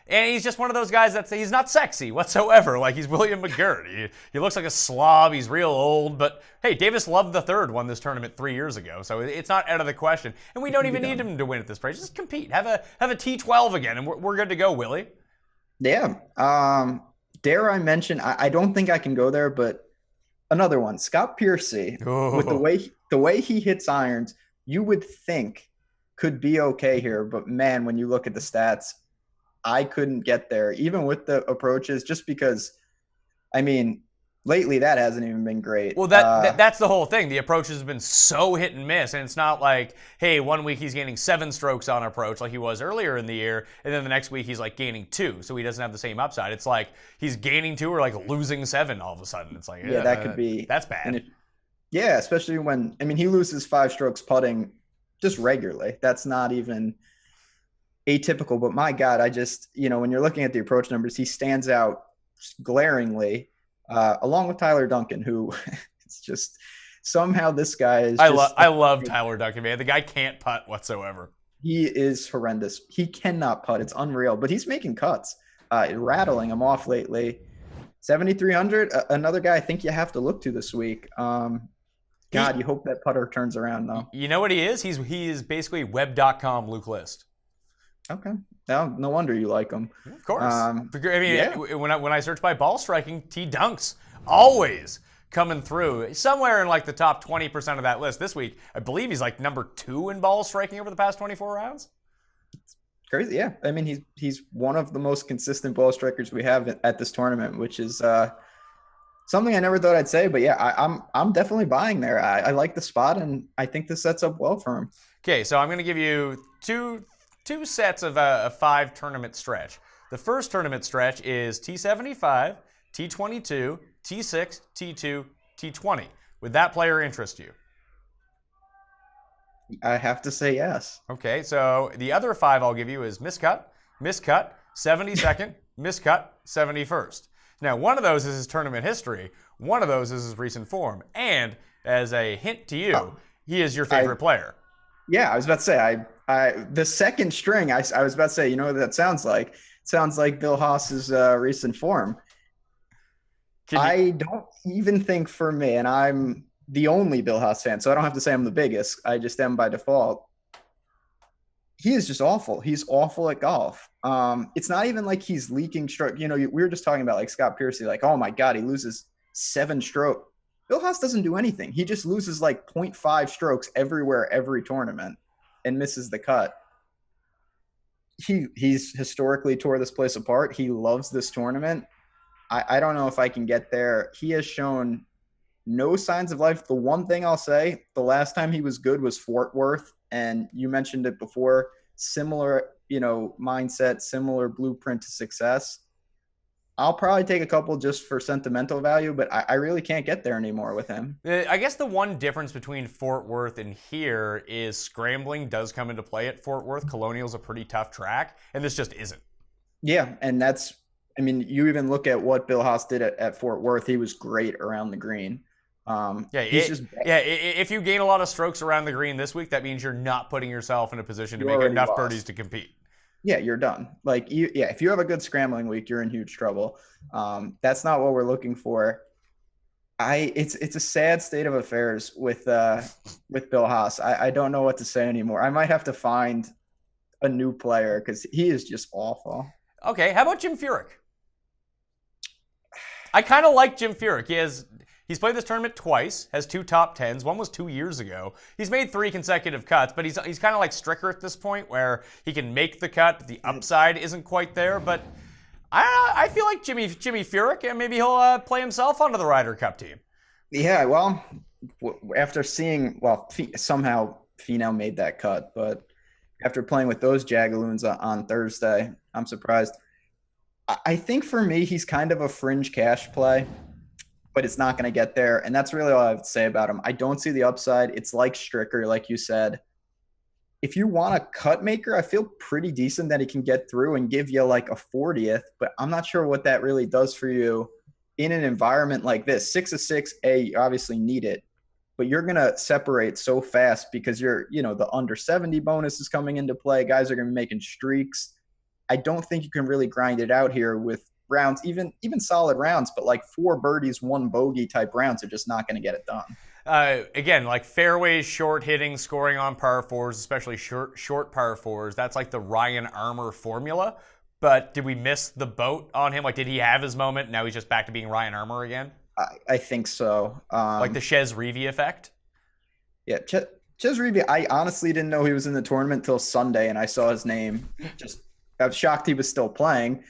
C: and he's just one of those guys he's not sexy whatsoever. Like, he's William McGirt. He looks like a slob. He's real old. But, hey, Davis Love III won this tournament 3 years ago, so it's not out of the question. And we don't even need him to win at this price. Just compete. Have a T12 again, and we're good to go, Willie.
D: Yeah. Dare I mention, I don't think I can go there, but another one, Scott Piercy, with the way he hits irons, you would think could be okay here. But, man, when you look at the stats, I couldn't get there, even with the approaches, just because, I mean, lately that hasn't even been great.
C: Well, that's the whole thing. The approaches have been so hit and miss, and it's not like, hey, 1 week he's gaining 7 strokes on approach like he was earlier in the year, and then the next week he's like gaining 2, so he doesn't have the same upside. It's like he's gaining 2 or like losing 7 all of a sudden. It's like,
D: that could be.
C: That's bad.
D: Especially when, he loses 5 strokes putting just regularly. That's not even atypical, but my God, I just, when you're looking at the approach numbers, he stands out glaringly, along with Tyler Duncan, who it's just somehow this guy is.
C: I love Tyler Duncan, man. The guy can't putt whatsoever.
D: He is horrendous. He cannot putt. It's unreal, but he's making cuts, rattling him off lately. 7,300, another guy I think you have to look to this week. God, you hope that putter turns around though.
C: You know what he is? He is basically web.com Luke List.
D: Okay. No wonder you like him.
C: Of course. When I search by ball striking, T Dunks always coming through somewhere in like the top 20% of that list. This week, I believe he's like number 2 in ball striking over the past 24 rounds.
D: It's crazy. Yeah. I mean, he's one of the most consistent ball strikers we have at this tournament, which is something I never thought I'd say. But yeah, I'm definitely buying there. I like the spot, and I think this sets up well for him.
C: Okay, so I'm going to give you two sets of a 5 tournament stretch. The first tournament stretch is T75, T22, T6, T2, T20. Would that player interest you?
D: I have to say yes.
C: Okay, so the other 5 I'll give you is miscut, miscut, 72nd, miscut, 71st. Now, one of those is his tournament history. One of those is his recent form. And as a hint to you, he is your favorite player.
D: Yeah, I was about to say, the second string, I was about to say, you know what that sounds like? It sounds like Bill Haas's recent form. I don't even think for me, and I'm the only Bill Haas fan, so I don't have to say I'm the biggest. I just am by default. He is just awful. He's awful at golf. It's not even like he's leaking stroke. You know, we were just talking about like Scott Piercy, like, oh my God, he loses 7 stroke. Bill Haas doesn't do anything. He just loses like 0.5 strokes everywhere, every tournament, and misses the cut. He's historically tore this place apart. He loves this tournament. I don't know if I can get there. He has shown no signs of life. The one thing I'll say, the last time he was good was Fort Worth, and you mentioned it before, similar, mindset, similar blueprint to success. I'll probably take a couple just for sentimental value, but I really can't get there anymore with him.
C: I guess the one difference between Fort Worth and here is scrambling does come into play at Fort Worth. Colonial's a pretty tough track, and this just isn't.
D: Yeah, and you even look at what Bill Haas did at Fort Worth. He was great around the green.
C: If you gain a lot of strokes around the green this week, that means you're not putting yourself in a position to make enough birdies to compete.
D: Yeah, you're done. If you have a good scrambling week, you're in huge trouble. That's not what we're looking for. It's a sad state of affairs with Bill Haas. I don't know what to say anymore. I might have to find a new player because he is just awful.
C: Okay, how about Jim Furyk? I kind of like Jim Furyk. He's played this tournament twice, has 2 top 10s. One was 2 years ago. He's made 3 consecutive cuts, but he's kind of like Stricker at this point where he can make the cut, but the upside isn't quite there. But I feel like Jimmy Furyk, and maybe he'll play himself onto the Ryder Cup team.
D: Yeah, well, after seeing, somehow Finau made that cut, but after playing with those Jagaloons on Thursday, I'm surprised. I think for me, he's kind of a fringe cash play, but it's not going to get there. And that's really all I have to say about him. I don't see the upside. It's like Stricker, like you said. If you want a cut maker, I feel pretty decent that he can get through and give you like a 40th, but I'm not sure what that really does for you in an environment like this. 6 of 6, you obviously need it, but you're going to separate so fast because the under 70 bonus is coming into play. Guys are going to be making streaks. I don't think you can really grind it out here with rounds, even solid rounds, but like 4 birdies, 1 bogey type rounds are just not going to get it done.
C: Again, like fairways, short hitting, scoring on par 4s, especially short par 4s. That's like the Ryan Armour formula. But did we miss the boat on him? Like, did he have his moment? Now he's just back to being Ryan Armour again?
D: I think so.
C: Like the Chez Reavie effect?
D: Yeah, Chez Reavie, I honestly didn't know he was in the tournament till Sunday, and I saw his name. I was shocked he was still playing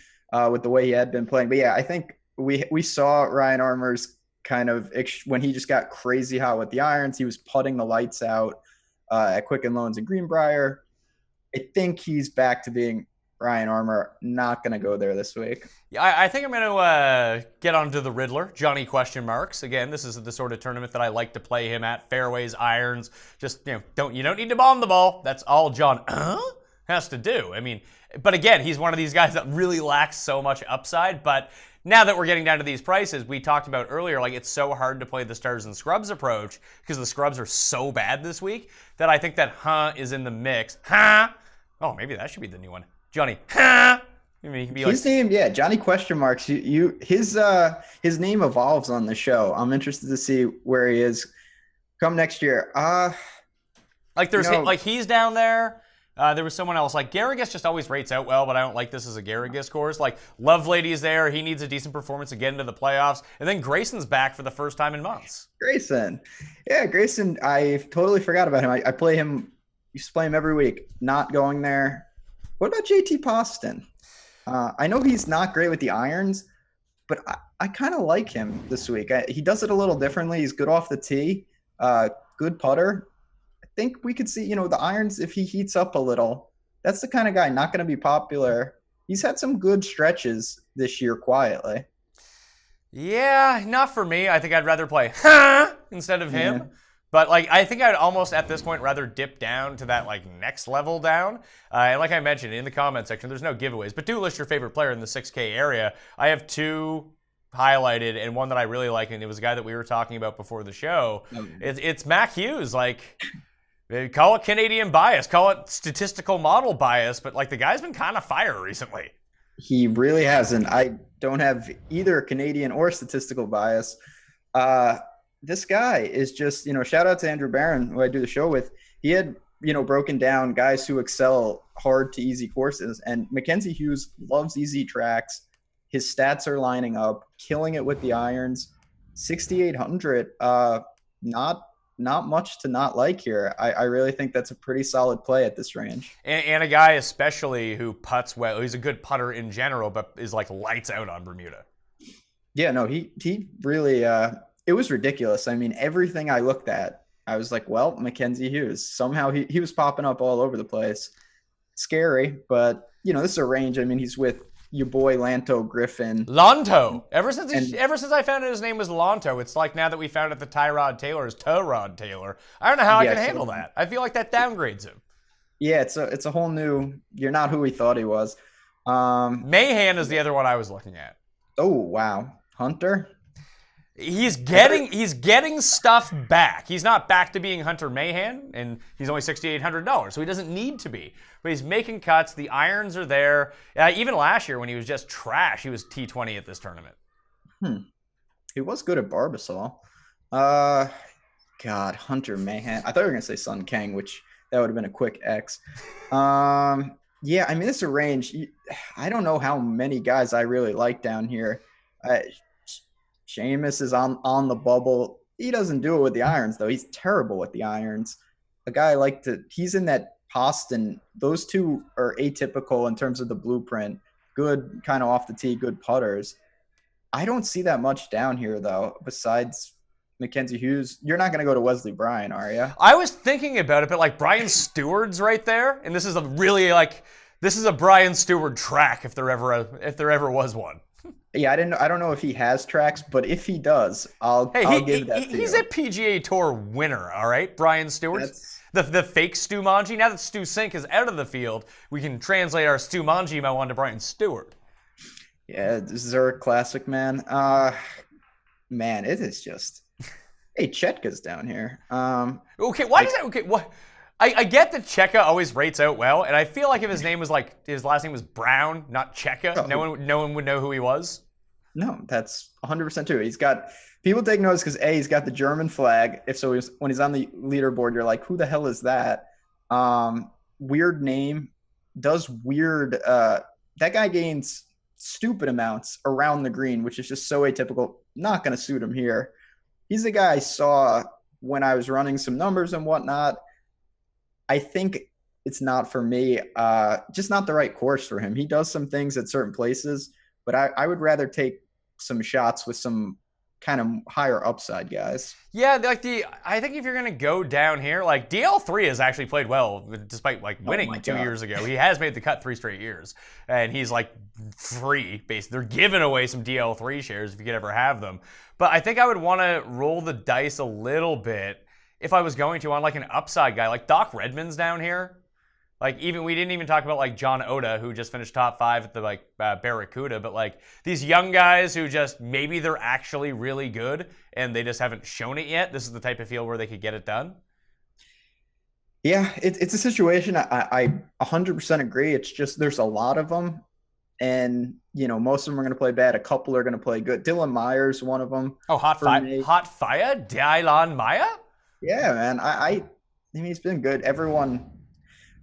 D: with the way he had been playing. But yeah, I think we saw Ryan Armour's kind of when he just got crazy hot with the irons. He was putting the lights out at Quicken Loans and Greenbrier. I think he's back to being Ryan Armour. Not going to go there this week.
C: Yeah, I think I'm going to get onto the Riddler, Johnny question marks. Again, this is the sort of tournament that I like to play him at. Fairways, irons. Just, you don't need to bomb the ball. That's all John has to do. I mean, but again, he's one of these guys that really lacks so much upside. But now that we're getting down to these prices, we talked about earlier, like it's so hard to play the Stars and Scrubs approach because the Scrubs are so bad this week that I think that is in the mix. Oh, maybe that should be the new one. Johnny, I mean, he can be
D: his name, Johnny question marks. His name evolves on the show. I'm interested to see where he is come next year.
C: He's down there. There was someone else. Like Garrigus just always rates out well, but I don't like this as a Garrigus course. Like Lovelady's there. He needs a decent performance to get into the playoffs. And then Grayson's back for the first time in months. Grayson.
D: I totally forgot about him. I play him. Used to play him every week. Not going there. What about JT Poston? I know he's not great with the irons, but I kind of like him this week. He does it a little differently. He's good off the tee, good putter. I think we could see, the irons, if he heats up a little, that's the kind of guy not going to be popular. he's had some good stretches this year quietly.
C: Yeah, not for me. I think I'd rather play instead of him.
D: Yeah.
C: But like, I think I'd almost at this point rather dip down to that like next level down. And like I mentioned in the comment section, there's no giveaways, but do list your favorite player in the 6K area. I have two highlighted and one that I really like, and it was a guy that we were talking about before the show. It's Mac Hughes. Like, call it Canadian bias, call it statistical model bias, but like the guy's been kind of fire recently.
D: He really hasn't. I don't have either Canadian or statistical bias. This guy is just, shout out to Andrew Barron, who I do the show with. He had, broken down guys who excel hard to easy courses. And Mackenzie Hughes loves easy tracks. His stats are lining up, killing it with the irons. 6,800, not much to not like here. I really think that's a pretty solid play at this range.
C: And a guy especially who putts well. He's a good putter in general, but is like lights out on Bermuda.
D: Yeah, no, he really it was ridiculous. I mean, everything I looked at, I was like, well, Mackenzie Hughes. Somehow he was popping up all over the place. Scary, but this is a range. I mean, he's with your boy Lanto Griffin.
C: Lanto. Ever since I found out his name was Lanto, it's like now that we found out that Tyrod Taylor is Tyrod Taylor. I don't know how I can handle that. I feel like that downgrades him.
D: Yeah, it's a whole new. You're not who we thought he was.
C: Mahan is the other one I was looking at.
D: Oh wow, Hunter.
C: He's getting stuff back. He's not back to being Hunter Mahan, and he's only $6,800, so he doesn't need to be. But he's making cuts. The irons are there. Even last year when he was just trash, he was T20 at this tournament.
D: He was good at Barbasol. God, Hunter Mahan. I thought you were going to say Sun Kang, which that would have been a quick X. Yeah, I mean, it's a range. I don't know how many guys I really like down here. Seamus is on the bubble. He doesn't do it with the irons, though. He's terrible with the irons. A guy he's in that Poston. Those two are atypical in terms of the blueprint. Good kind of off the tee, good putters. I don't see that much down here, though, besides Mackenzie Hughes. You're not going to go to Wesley Bryan, are you?
C: I was thinking about it, but like Brian Stewart's right there, and this is a Brian Stewart track if there ever was one.
D: Yeah, I don't know if he has tracks, but if he does, I'll give that to you.
C: He's a PGA Tour winner, all right? Brian Stewart. The fake Stu Manji. Now that Stu Sink is out of the field, we can translate our Stu Manji onto to Brian Stewart.
D: Yeah, Zurich Classic, man. Man, it is just... Hey, Chetka's down here.
C: Okay, why does that... Okay, what... I get that Cheka always rates out well, and I feel like if his last name was Brown, not Cheka, no one would know who he was.
D: No, that's 100% true. He's got people take notice because he's got the German flag. When he's on the leaderboard, you're like, who the hell is that? Weird name, does weird. That guy gains stupid amounts around the green, which is just so atypical. Not going to suit him here. He's the guy I saw when I was running some numbers and whatnot. I think it's not for me, just not the right course for him. He does some things at certain places, but I would rather take some shots with some kind of higher upside guys.
C: Yeah, I think if you're going to go down here, like DL3 has actually played well despite like winning 2 years ago. He has made the cut 3 straight years, and he's like free. Basically, they're giving away some DL3 shares if you could ever have them. But I think I would want to roll the dice a little bit if I was going to on like an upside guy, like Doc Redman's down here. Like we didn't even talk about like John Oda, who just finished top 5 at the Barracuda, but like these young guys who just maybe they're actually really good and they just haven't shown it yet. This is the type of field where they could get it done.
D: Yeah, it's a situation. I 100% agree. It's just there's a lot of them, and most of them are going to play bad. A couple are going to play good. Dylan Myers, one of them.
C: Oh, hot fire, Dylan Maya.
D: Yeah, man. I mean, he's been good. Everyone,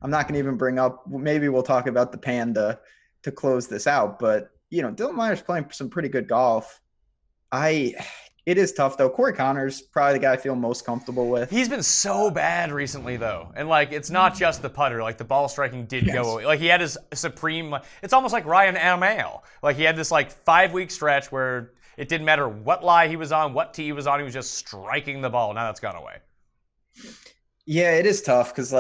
D: I'm not going to even bring up, maybe we'll talk about the Panda to close this out, but, Dylan Myers playing some pretty good golf. It is tough, though. Corey Connors, probably the guy I feel most comfortable with.
C: He's been so bad recently, though. And, it's not just the putter. The ball striking did go away. He had his supreme, it's almost like Ryan Amail. He had this, 5-week stretch where it didn't matter what lie he was on, what tee he was on, he was just striking the ball. Now that's gone away.
D: Yeah, it is tough because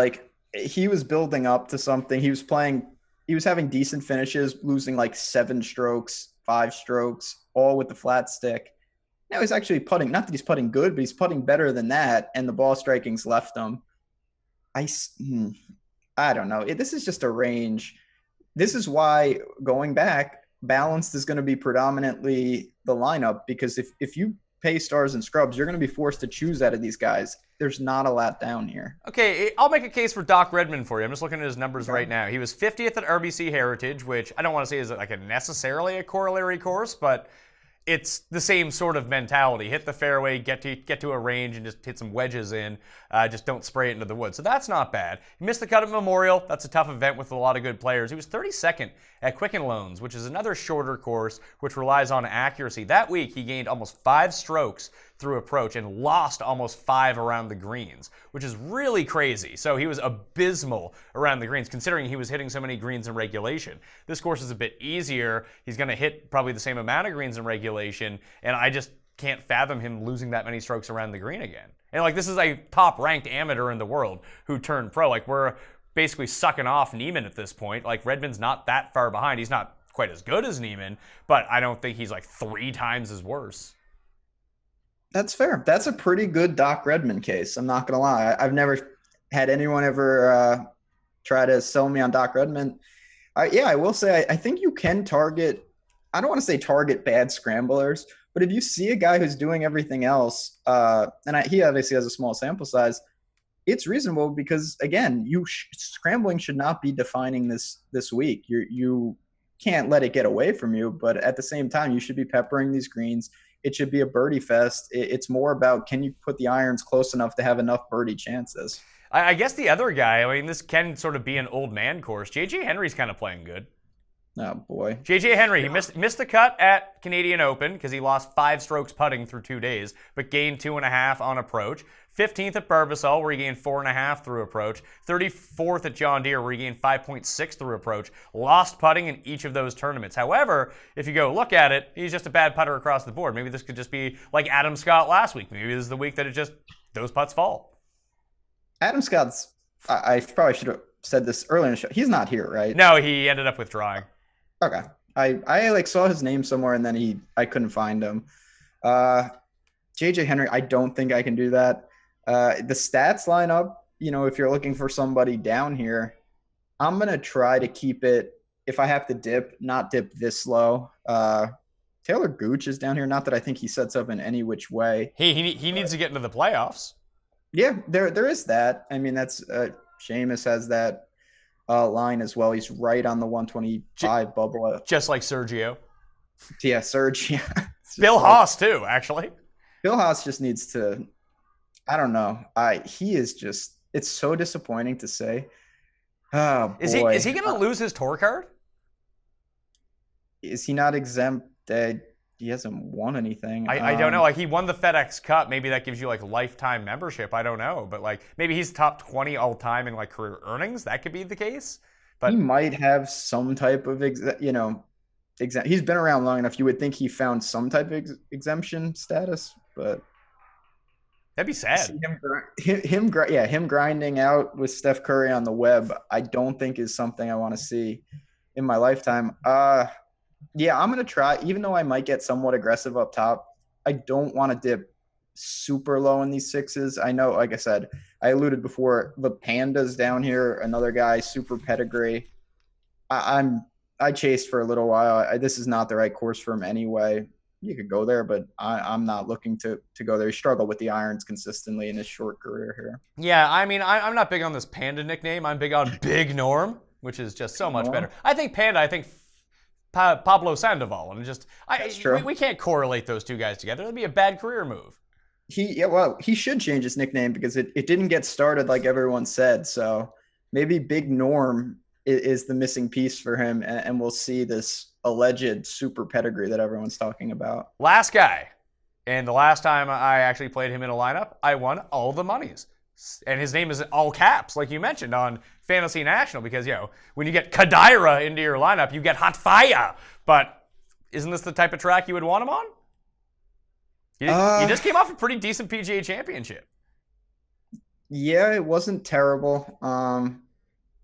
D: he was building up to something. He was playing he was having decent finishes, losing like 7 strokes, 5 strokes, all with the flat stick. Now he's actually putting, not that he's putting good, but he's putting better than that, and the ball striking's left him. I don't know. This is just a range. This is why, going back, balanced is going to be predominantly the lineup, because if you pay stars and scrubs, you're going to be forced to choose out of these guys. There's not a lot down here.
C: Okay, I'll make a case for Doc Redman for you. I'm just looking at his numbers right now. He was 50th at RBC Heritage, which I don't want to say is like necessarily a corollary course, but it's the same sort of mentality. Hit the fairway, get to a range, and just hit some wedges in. Just don't spray it into the woods. So that's not bad. He missed the cut at Memorial. That's a tough event with a lot of good players. He was 32nd at Quicken Loans, which is another shorter course which relies on accuracy. That week, he gained almost 5 strokes through approach and lost almost 5 around the greens, which is really crazy. So he was abysmal around the greens, considering he was hitting so many greens in regulation. This course is a bit easier. He's going to hit probably the same amount of greens in regulation, and I just can't fathom him losing that many strokes around the green again. And like, this is a top-ranked amateur in the world who turned pro. Like, we're basically sucking off Neiman at this point. Like, Redman's not that far behind. He's not quite as good as Neiman, but I don't think he's like 3 times as worse.
D: That's fair. That's a pretty good Doc Redman case. I'm not going to lie. I've never had anyone ever try to sell me on Doc Redman. I will say I think you can target – I don't want to say target bad scramblers, but if you see a guy who's doing everything else, he obviously has a small sample size, it's reasonable because, again, scrambling should not be defining this week. You can't let it get away from you, but at the same time, you should be peppering these greens. It should be a birdie fest. It's more about, can you put the irons close enough to have enough birdie chances?
C: I guess the other guy, I mean, this can sort of be an old man course. J.J. Henry's kind of playing good.
D: Oh, boy.
C: J.J. Henry, he missed the cut at Canadian Open because he lost 5 strokes putting through 2 days, but gained 2.5 on approach. 15th at Barbasol, where he gained 4.5 through approach. 34th at John Deere, where he gained 5.6 through approach. Lost putting in each of those tournaments. However, if you go look at it, he's just a bad putter across the board. Maybe this could just be like Adam Scott last week. Maybe this is the week that those putts fall.
D: Adam Scott's, I probably should have said this earlier in the show. He's not here, right?
C: No, he ended up withdrawing.
D: Okay. I like saw his name somewhere and then I couldn't find him. JJ Henry, I don't think I can do that. The stats line up, if you're looking for somebody down here, I'm going to try to keep it, if I have to not dip this low. Taylor Gooch is down here. Not that I think he sets up in any which way.
C: He needs to get into the playoffs.
D: Yeah, there is that. I mean, that's Seamus has that line as well. He's right on the 125 bubble.
C: Just like Sergio.
D: Yeah, Serge. Yeah.
C: Bill Haas, too, actually.
D: Bill Haas just needs to, I don't know. He is just, it's so disappointing to say. Oh, boy.
C: Is he going to lose his tour card?
D: Is he not exempt? He hasn't won anything.
C: I don't know. Like, he won the FedEx Cup. Maybe that gives you like lifetime membership. I don't know. But like, maybe he's top 20 all time in like career earnings. That could be the case. But
D: he might have some type of, he's been around long enough. You would think he found some type of exemption status, but
C: that'd be sad.
D: Him grinding out with Steph Curry on the web, I don't think is something I want to see in my lifetime. Yeah, I'm going to try, even though I might get somewhat aggressive up top. I don't want to dip super low in these 6s. I know, like I said, I alluded before, the Panda's down here, another guy, super pedigree. I chased for a little while. This is not the right course for him anyway. You could go there, but I'm not looking to go there. He struggled with the irons consistently in his short career here.
C: Yeah, I mean, I'm not big on this Panda nickname. I'm big on Big Norm, which is just so much better. I think Pablo Sandoval, and
D: That's true.
C: We can't correlate those two guys together. That'd be a bad career move.
D: He should change his nickname because it didn't get started like everyone said. So maybe Big Norm is the missing piece for him, and we'll see this alleged super pedigree that everyone's talking about.
C: Last guy, and the last time I actually played him in a lineup, I won all the monies. And his name is all caps, like you mentioned, on Fantasy National, because, when you get Kadira into your lineup, you get hot fire. But isn't this the type of track you would want him on? He just came off a pretty decent PGA championship.
D: Yeah, it wasn't terrible.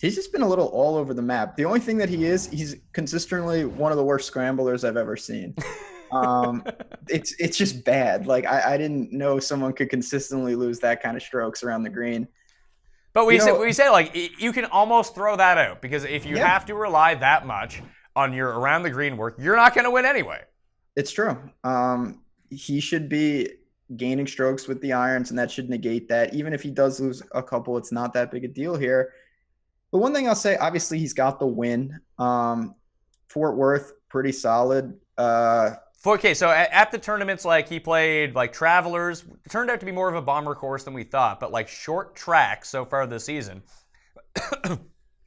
D: He's just been a little all over the map. The only thing that he's consistently one of the worst scramblers I've ever seen. It's just bad. Like I didn't know someone could consistently lose that kind of strokes around the green.
C: But we say like you can almost throw that out because if you have to rely that much on your around the green work, you're not going to win anyway.
D: It's true. He should be gaining strokes with the irons, and that should negate that. Even if he does lose a couple, it's not that big a deal here. The one thing I'll say, obviously, he's got the win. Fort Worth, pretty solid.
C: Okay, so at the tournaments, like he played like Travelers, it turned out to be more of a bomber course than we thought, but like short tracks so far this season.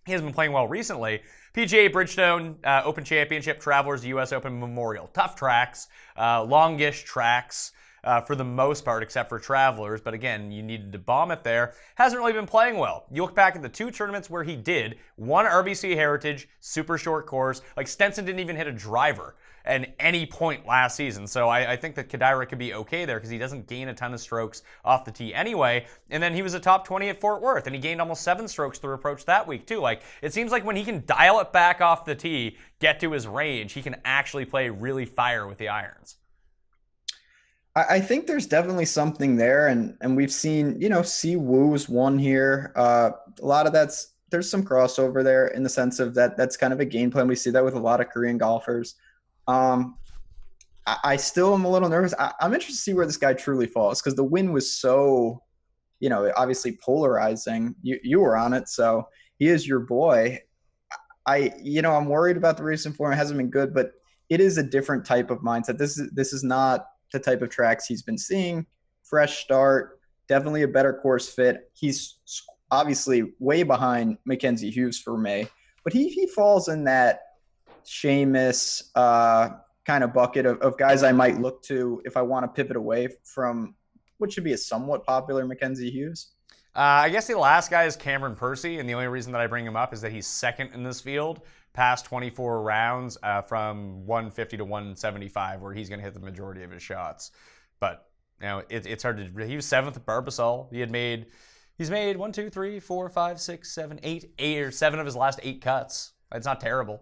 C: He has been playing well recently. PGA Bridgestone, Open Championship, Travelers, US Open Memorial. Tough tracks, longish tracks. For the most part, except for Travelers. But again, you needed to bomb it there. Hasn't really been playing well. You look back at the 2 tournaments where he did, one RBC Heritage, super short course. Like Stenson didn't even hit a driver at any point last season. So I think that Kodaira could be okay there because he doesn't gain a ton of strokes off the tee anyway. And then he was a top 20 at Fort Worth, and he gained almost 7 strokes through approach that week too. Like it seems like when he can dial it back off the tee, get to his range, he can actually play really fire with the irons.
D: I think there's definitely something there, and we've seen, Si Woo's won here. A lot of there's some crossover there in the sense of that's kind of a game plan. We see that with a lot of Korean golfers. I still am a little nervous. I'm interested to see where this guy truly falls because the win was so, obviously polarizing. You were on it, so he is your boy. I'm worried about the recent form. It hasn't been good, but it is a different type of mindset. This is not the type of tracks he's been seeing. Fresh start, definitely a better course fit. He's obviously way behind Mackenzie Hughes for me, but he falls in that Seamus kind of bucket of guys I might look to if I want to pivot away from what should be a somewhat popular Mackenzie Hughes.
C: I guess the last guy is Cameron Percy, and the only reason that I bring him up is that he's second in this field, past 24 rounds from 150 to 175, where he's going to hit the majority of his shots. But it's hard to. He was 7th at Barbasol. He's made 1, 2, 3, 4, 5, 6, 7, 8 or 7 of his last 8 cuts. It's not terrible.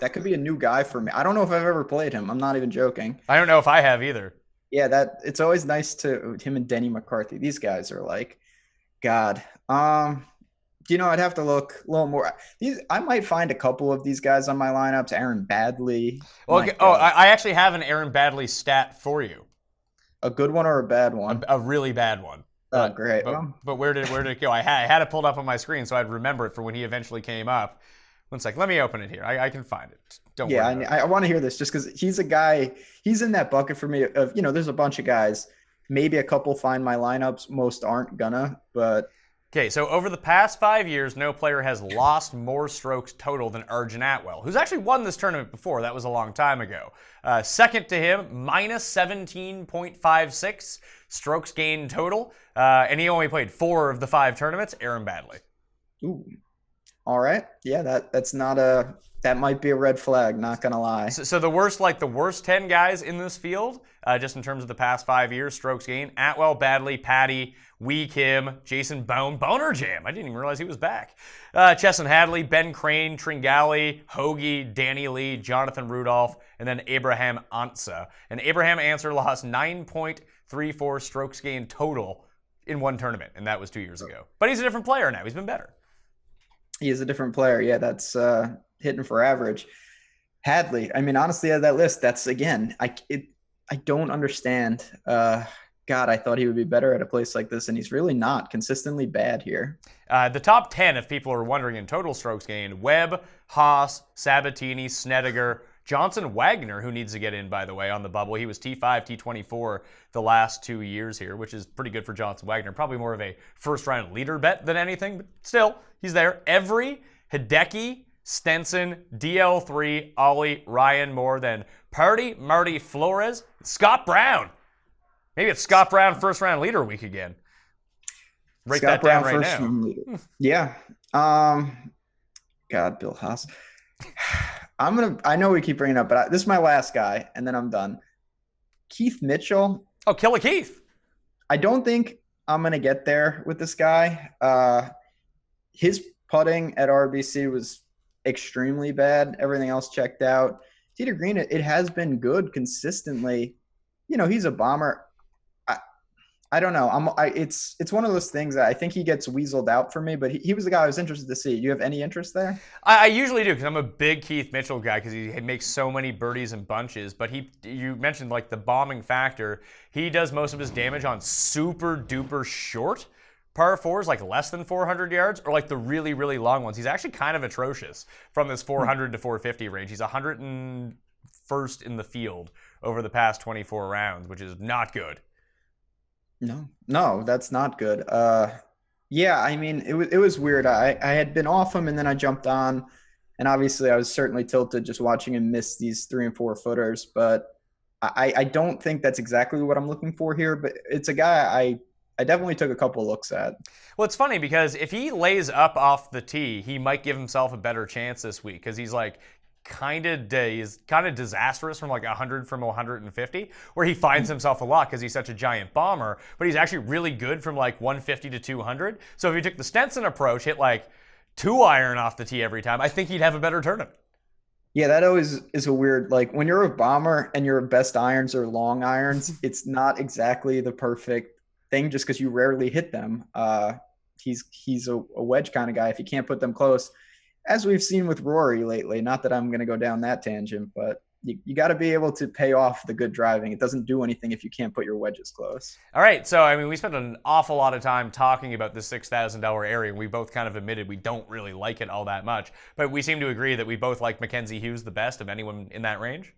D: That could be a new guy for me. I don't know if I've ever played him. I'm not even joking.
C: I don't know if I have either.
D: Yeah, it's always nice to him and Denny McCarthy. These guys are like, God. I'd have to look a little more. I might find a couple of these guys on my lineups. Aaron Badley.
C: Well, okay. I actually have an Aaron Badley stat for you.
D: A good one or a bad one?
C: A really bad one.
D: Oh, great.
C: But where did it go? I had it pulled up on my screen so I'd remember it for when he eventually came up. One sec. Let me open it here. I can find it. Don't worry.
D: Yeah, I want to hear this just because he's a guy. He's in that bucket for me of, there's a bunch of guys. Maybe a couple find my lineups. Most aren't gonna, but.
C: Okay, so over the past 5 years, no player has lost more strokes total than Arjun Atwell, who's actually won this tournament before. That was a long time ago. Second to him, minus 17.56 strokes gained total. And he only played 4 of the 5 tournaments. Aaron Badley.
D: Ooh. All right. Yeah, that might be a red flag, not going to lie.
C: So the worst 10 guys in this field, just in terms of the past 5 years, strokes gained, Atwell, Badley, Patty, Wee Kim, Jason Boner Jam. I didn't even realize he was back. Chesson Hadley, Ben Crane, Tringali, Hoagie, Danny Lee, Jonathan Rudolph, and then Abraham Ansah. And Abraham Ansah lost 9.34 strokes gained total in one tournament, and that was 2 years ago. But he's a different player now. He's been better.
D: He is a different player. Yeah, that's hitting for average. Hadley, I mean, honestly, at that list, that's, again, I don't understand. God, I thought he would be better at a place like this, and he's really not. Consistently bad here.
C: The top 10, if people are wondering, in total strokes gained, Webb, Haas, Sabatini, Snedeker, Johnson Wagner, who needs to get in, by the way, on the bubble. He was T5, T24 the last 2 years here, which is pretty good for Johnson Wagner. Probably more of a first-round leader bet than anything, but still, he's there. Every, Hideki, Stenson, DL3, Ollie, Ryan Moore, then Party, Marty Flores, Scott Brown. Maybe it's Scott Brown first-round leader week again. Write that down right now.
D: Yeah. God, Bill Haas. I know we keep bringing it up, but this is my last guy, and then I'm done. Keith Mitchell.
C: Oh, Killer Keith.
D: I don't think I'm going to get there with this guy. His putting at RBC was extremely bad. Everything else checked out. Tee to green, it has been good consistently. He's a bomber. I don't know. It's one of those things that I think he gets weaseled out for me, but he was the guy I was interested to see. Do you have any interest there?
C: I usually do because I'm a big Keith Mitchell guy because he makes so many birdies and bunches. But you mentioned like the bombing factor. He does most of his damage on super duper short par fours, like less than 400 yards, or like the really, really long ones. He's actually kind of atrocious from this 400 to 450 range. He's 101st in the field over the past 24 rounds, which is not good. No, that's not good. Yeah, I mean, it was weird. I had been off him, and then I jumped on, and obviously I was certainly tilted just watching him miss these 3 and 4 footers. But I don't think that's exactly what I'm looking for here. But it's a guy I definitely took a couple looks at. Well, it's funny because if he lays up off the tee, he might give himself a better chance this week because he's kind of disastrous from 100 from 150, where he finds himself a lot because he's such a giant bomber, but he's actually really good from 150 to 200. So if he took the Stenson approach, hit 2-iron off the tee every time, I think he'd have a better tournament.
D: Yeah, that always is a weird, when you're a bomber and your best irons are long irons, it's not exactly the perfect thing just because you rarely hit them. He's a wedge kind of guy if you can't put them close, as we've seen with Rory lately. Not that I'm going to go down that tangent, but you got to be able to pay off the good driving. It doesn't do anything if you can't put your wedges close.
C: All right, so I mean, we spent an awful lot of time talking about the $6,000 area, and we both kind of admitted we don't really like it all that much, but we seem to agree that we both like Mackenzie Hughes the best of anyone in that range.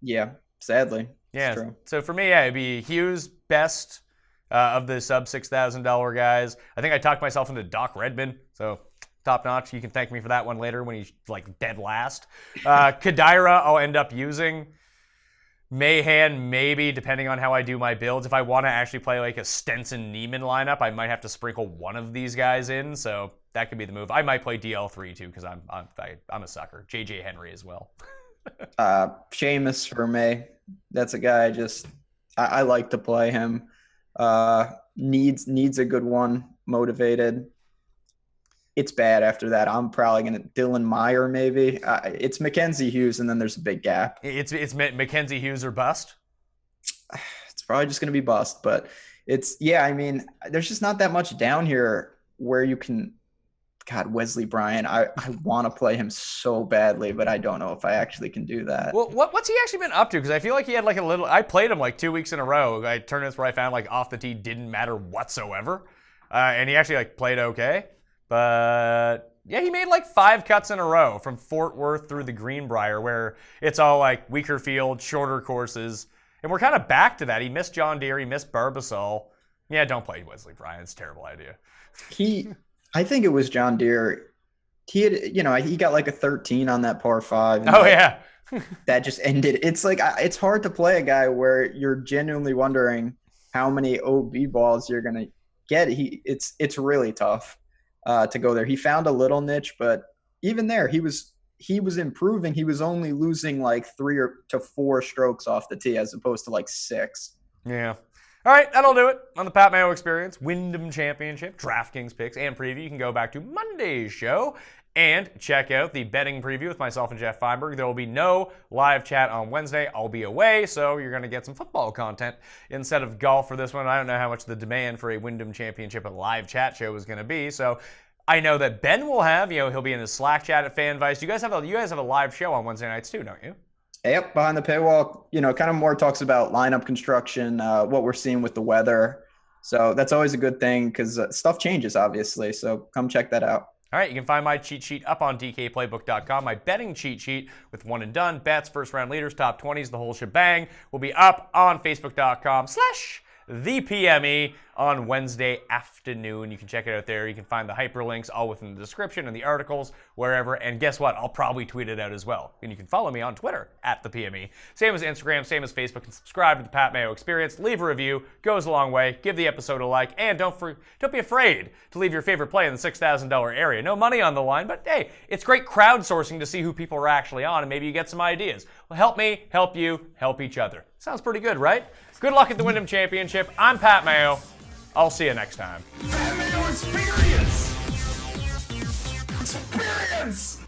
D: Yeah, sadly.
C: Yeah,
D: true.
C: So for me, it'd be Hughes best of the sub $6,000 guys. I think I talked myself into Doc Redman, so top notch. You can thank me for that one later when he's dead last. Kadira I'll end up using. Mahan maybe, depending on how I do my builds. If I want to actually play a Stenson Neiman lineup, I might have to sprinkle one of these guys in, so that could be the move. I might play DL3 too because I'm a sucker. JJ Henry as well.
D: Seamus for me. That's a guy I like to play him. Needs a good one, motivated. It's bad after that. I'm probably going to Dylan Meyer maybe. It's Mackenzie Hughes, and then there's a big gap.
C: It's Mackenzie Hughes or bust?
D: It's probably just going to be bust, but I mean, there's just not that much down here where you can – God, Wesley Bryan, I want to play him so badly, but I don't know if I actually can do that.
C: Well, what's he actually been up to? Because I feel like he had a little – I played him 2 weeks in a row. I tournaments where I found off the tee didn't matter whatsoever, and he actually played okay. But yeah, he made 5 cuts in a row from Fort Worth through the Greenbrier, where it's all weaker field, shorter courses. And we're kind of back to that. He missed John Deere, he missed Barbasol. Yeah, don't play Wesley Bryan. It's a terrible idea.
D: I think it was John Deere. He had, he got a 13 on that par 5. And
C: yeah.
D: That just ended. It's it's hard to play a guy where you're genuinely wondering how many OB balls you're going to get. It's really tough. To go there. He found a little niche, but even there, he was improving. He was only losing 3 to 4 strokes off the tee as opposed to 6.
C: Yeah. All right, that'll do it on the Pat Mayo Experience Wyndham Championship DraftKings picks and preview. You can go back to Monday's show and check out the betting preview with myself and Jeff Feinberg. There will be no live chat on Wednesday. I'll be away, so you're going to get some football content instead of golf for this one. I don't know how much the demand for a Wyndham Championship and live chat show is going to be, so I know that Ben will have, he'll be in his Slack chat at FanVice. You guys have a live show on Wednesday nights too, don't you?
D: Yep, behind the paywall, kind of more talks about lineup construction, what we're seeing with the weather. So that's always a good thing because stuff changes, obviously. So come check that out.
C: All right, you can find my cheat sheet up on DKPlaybook.com. My betting cheat sheet with one and done, bets, first round leaders, top 20s, the whole shebang will be up on Facebook.com/ThePME on Wednesday afternoon. You can check it out there. You can find the hyperlinks all within the description and the articles, wherever. And guess what? I'll probably tweet it out as well. And you can follow me on Twitter @ThePME. Same as Instagram, same as Facebook. And subscribe to the Pat Mayo Experience. Leave a review. Goes a long way. Give the episode a like. And don't be afraid to leave your favorite play in the $6,000 area. No money on the line, but hey, it's great crowdsourcing to see who people are actually on, and maybe you get some ideas. Well, help me, help you, help each other. Sounds pretty good, right? Good luck at the Wyndham Championship. I'm Pat Mayo. I'll see you next time.
B: That Mayo experience. Experience.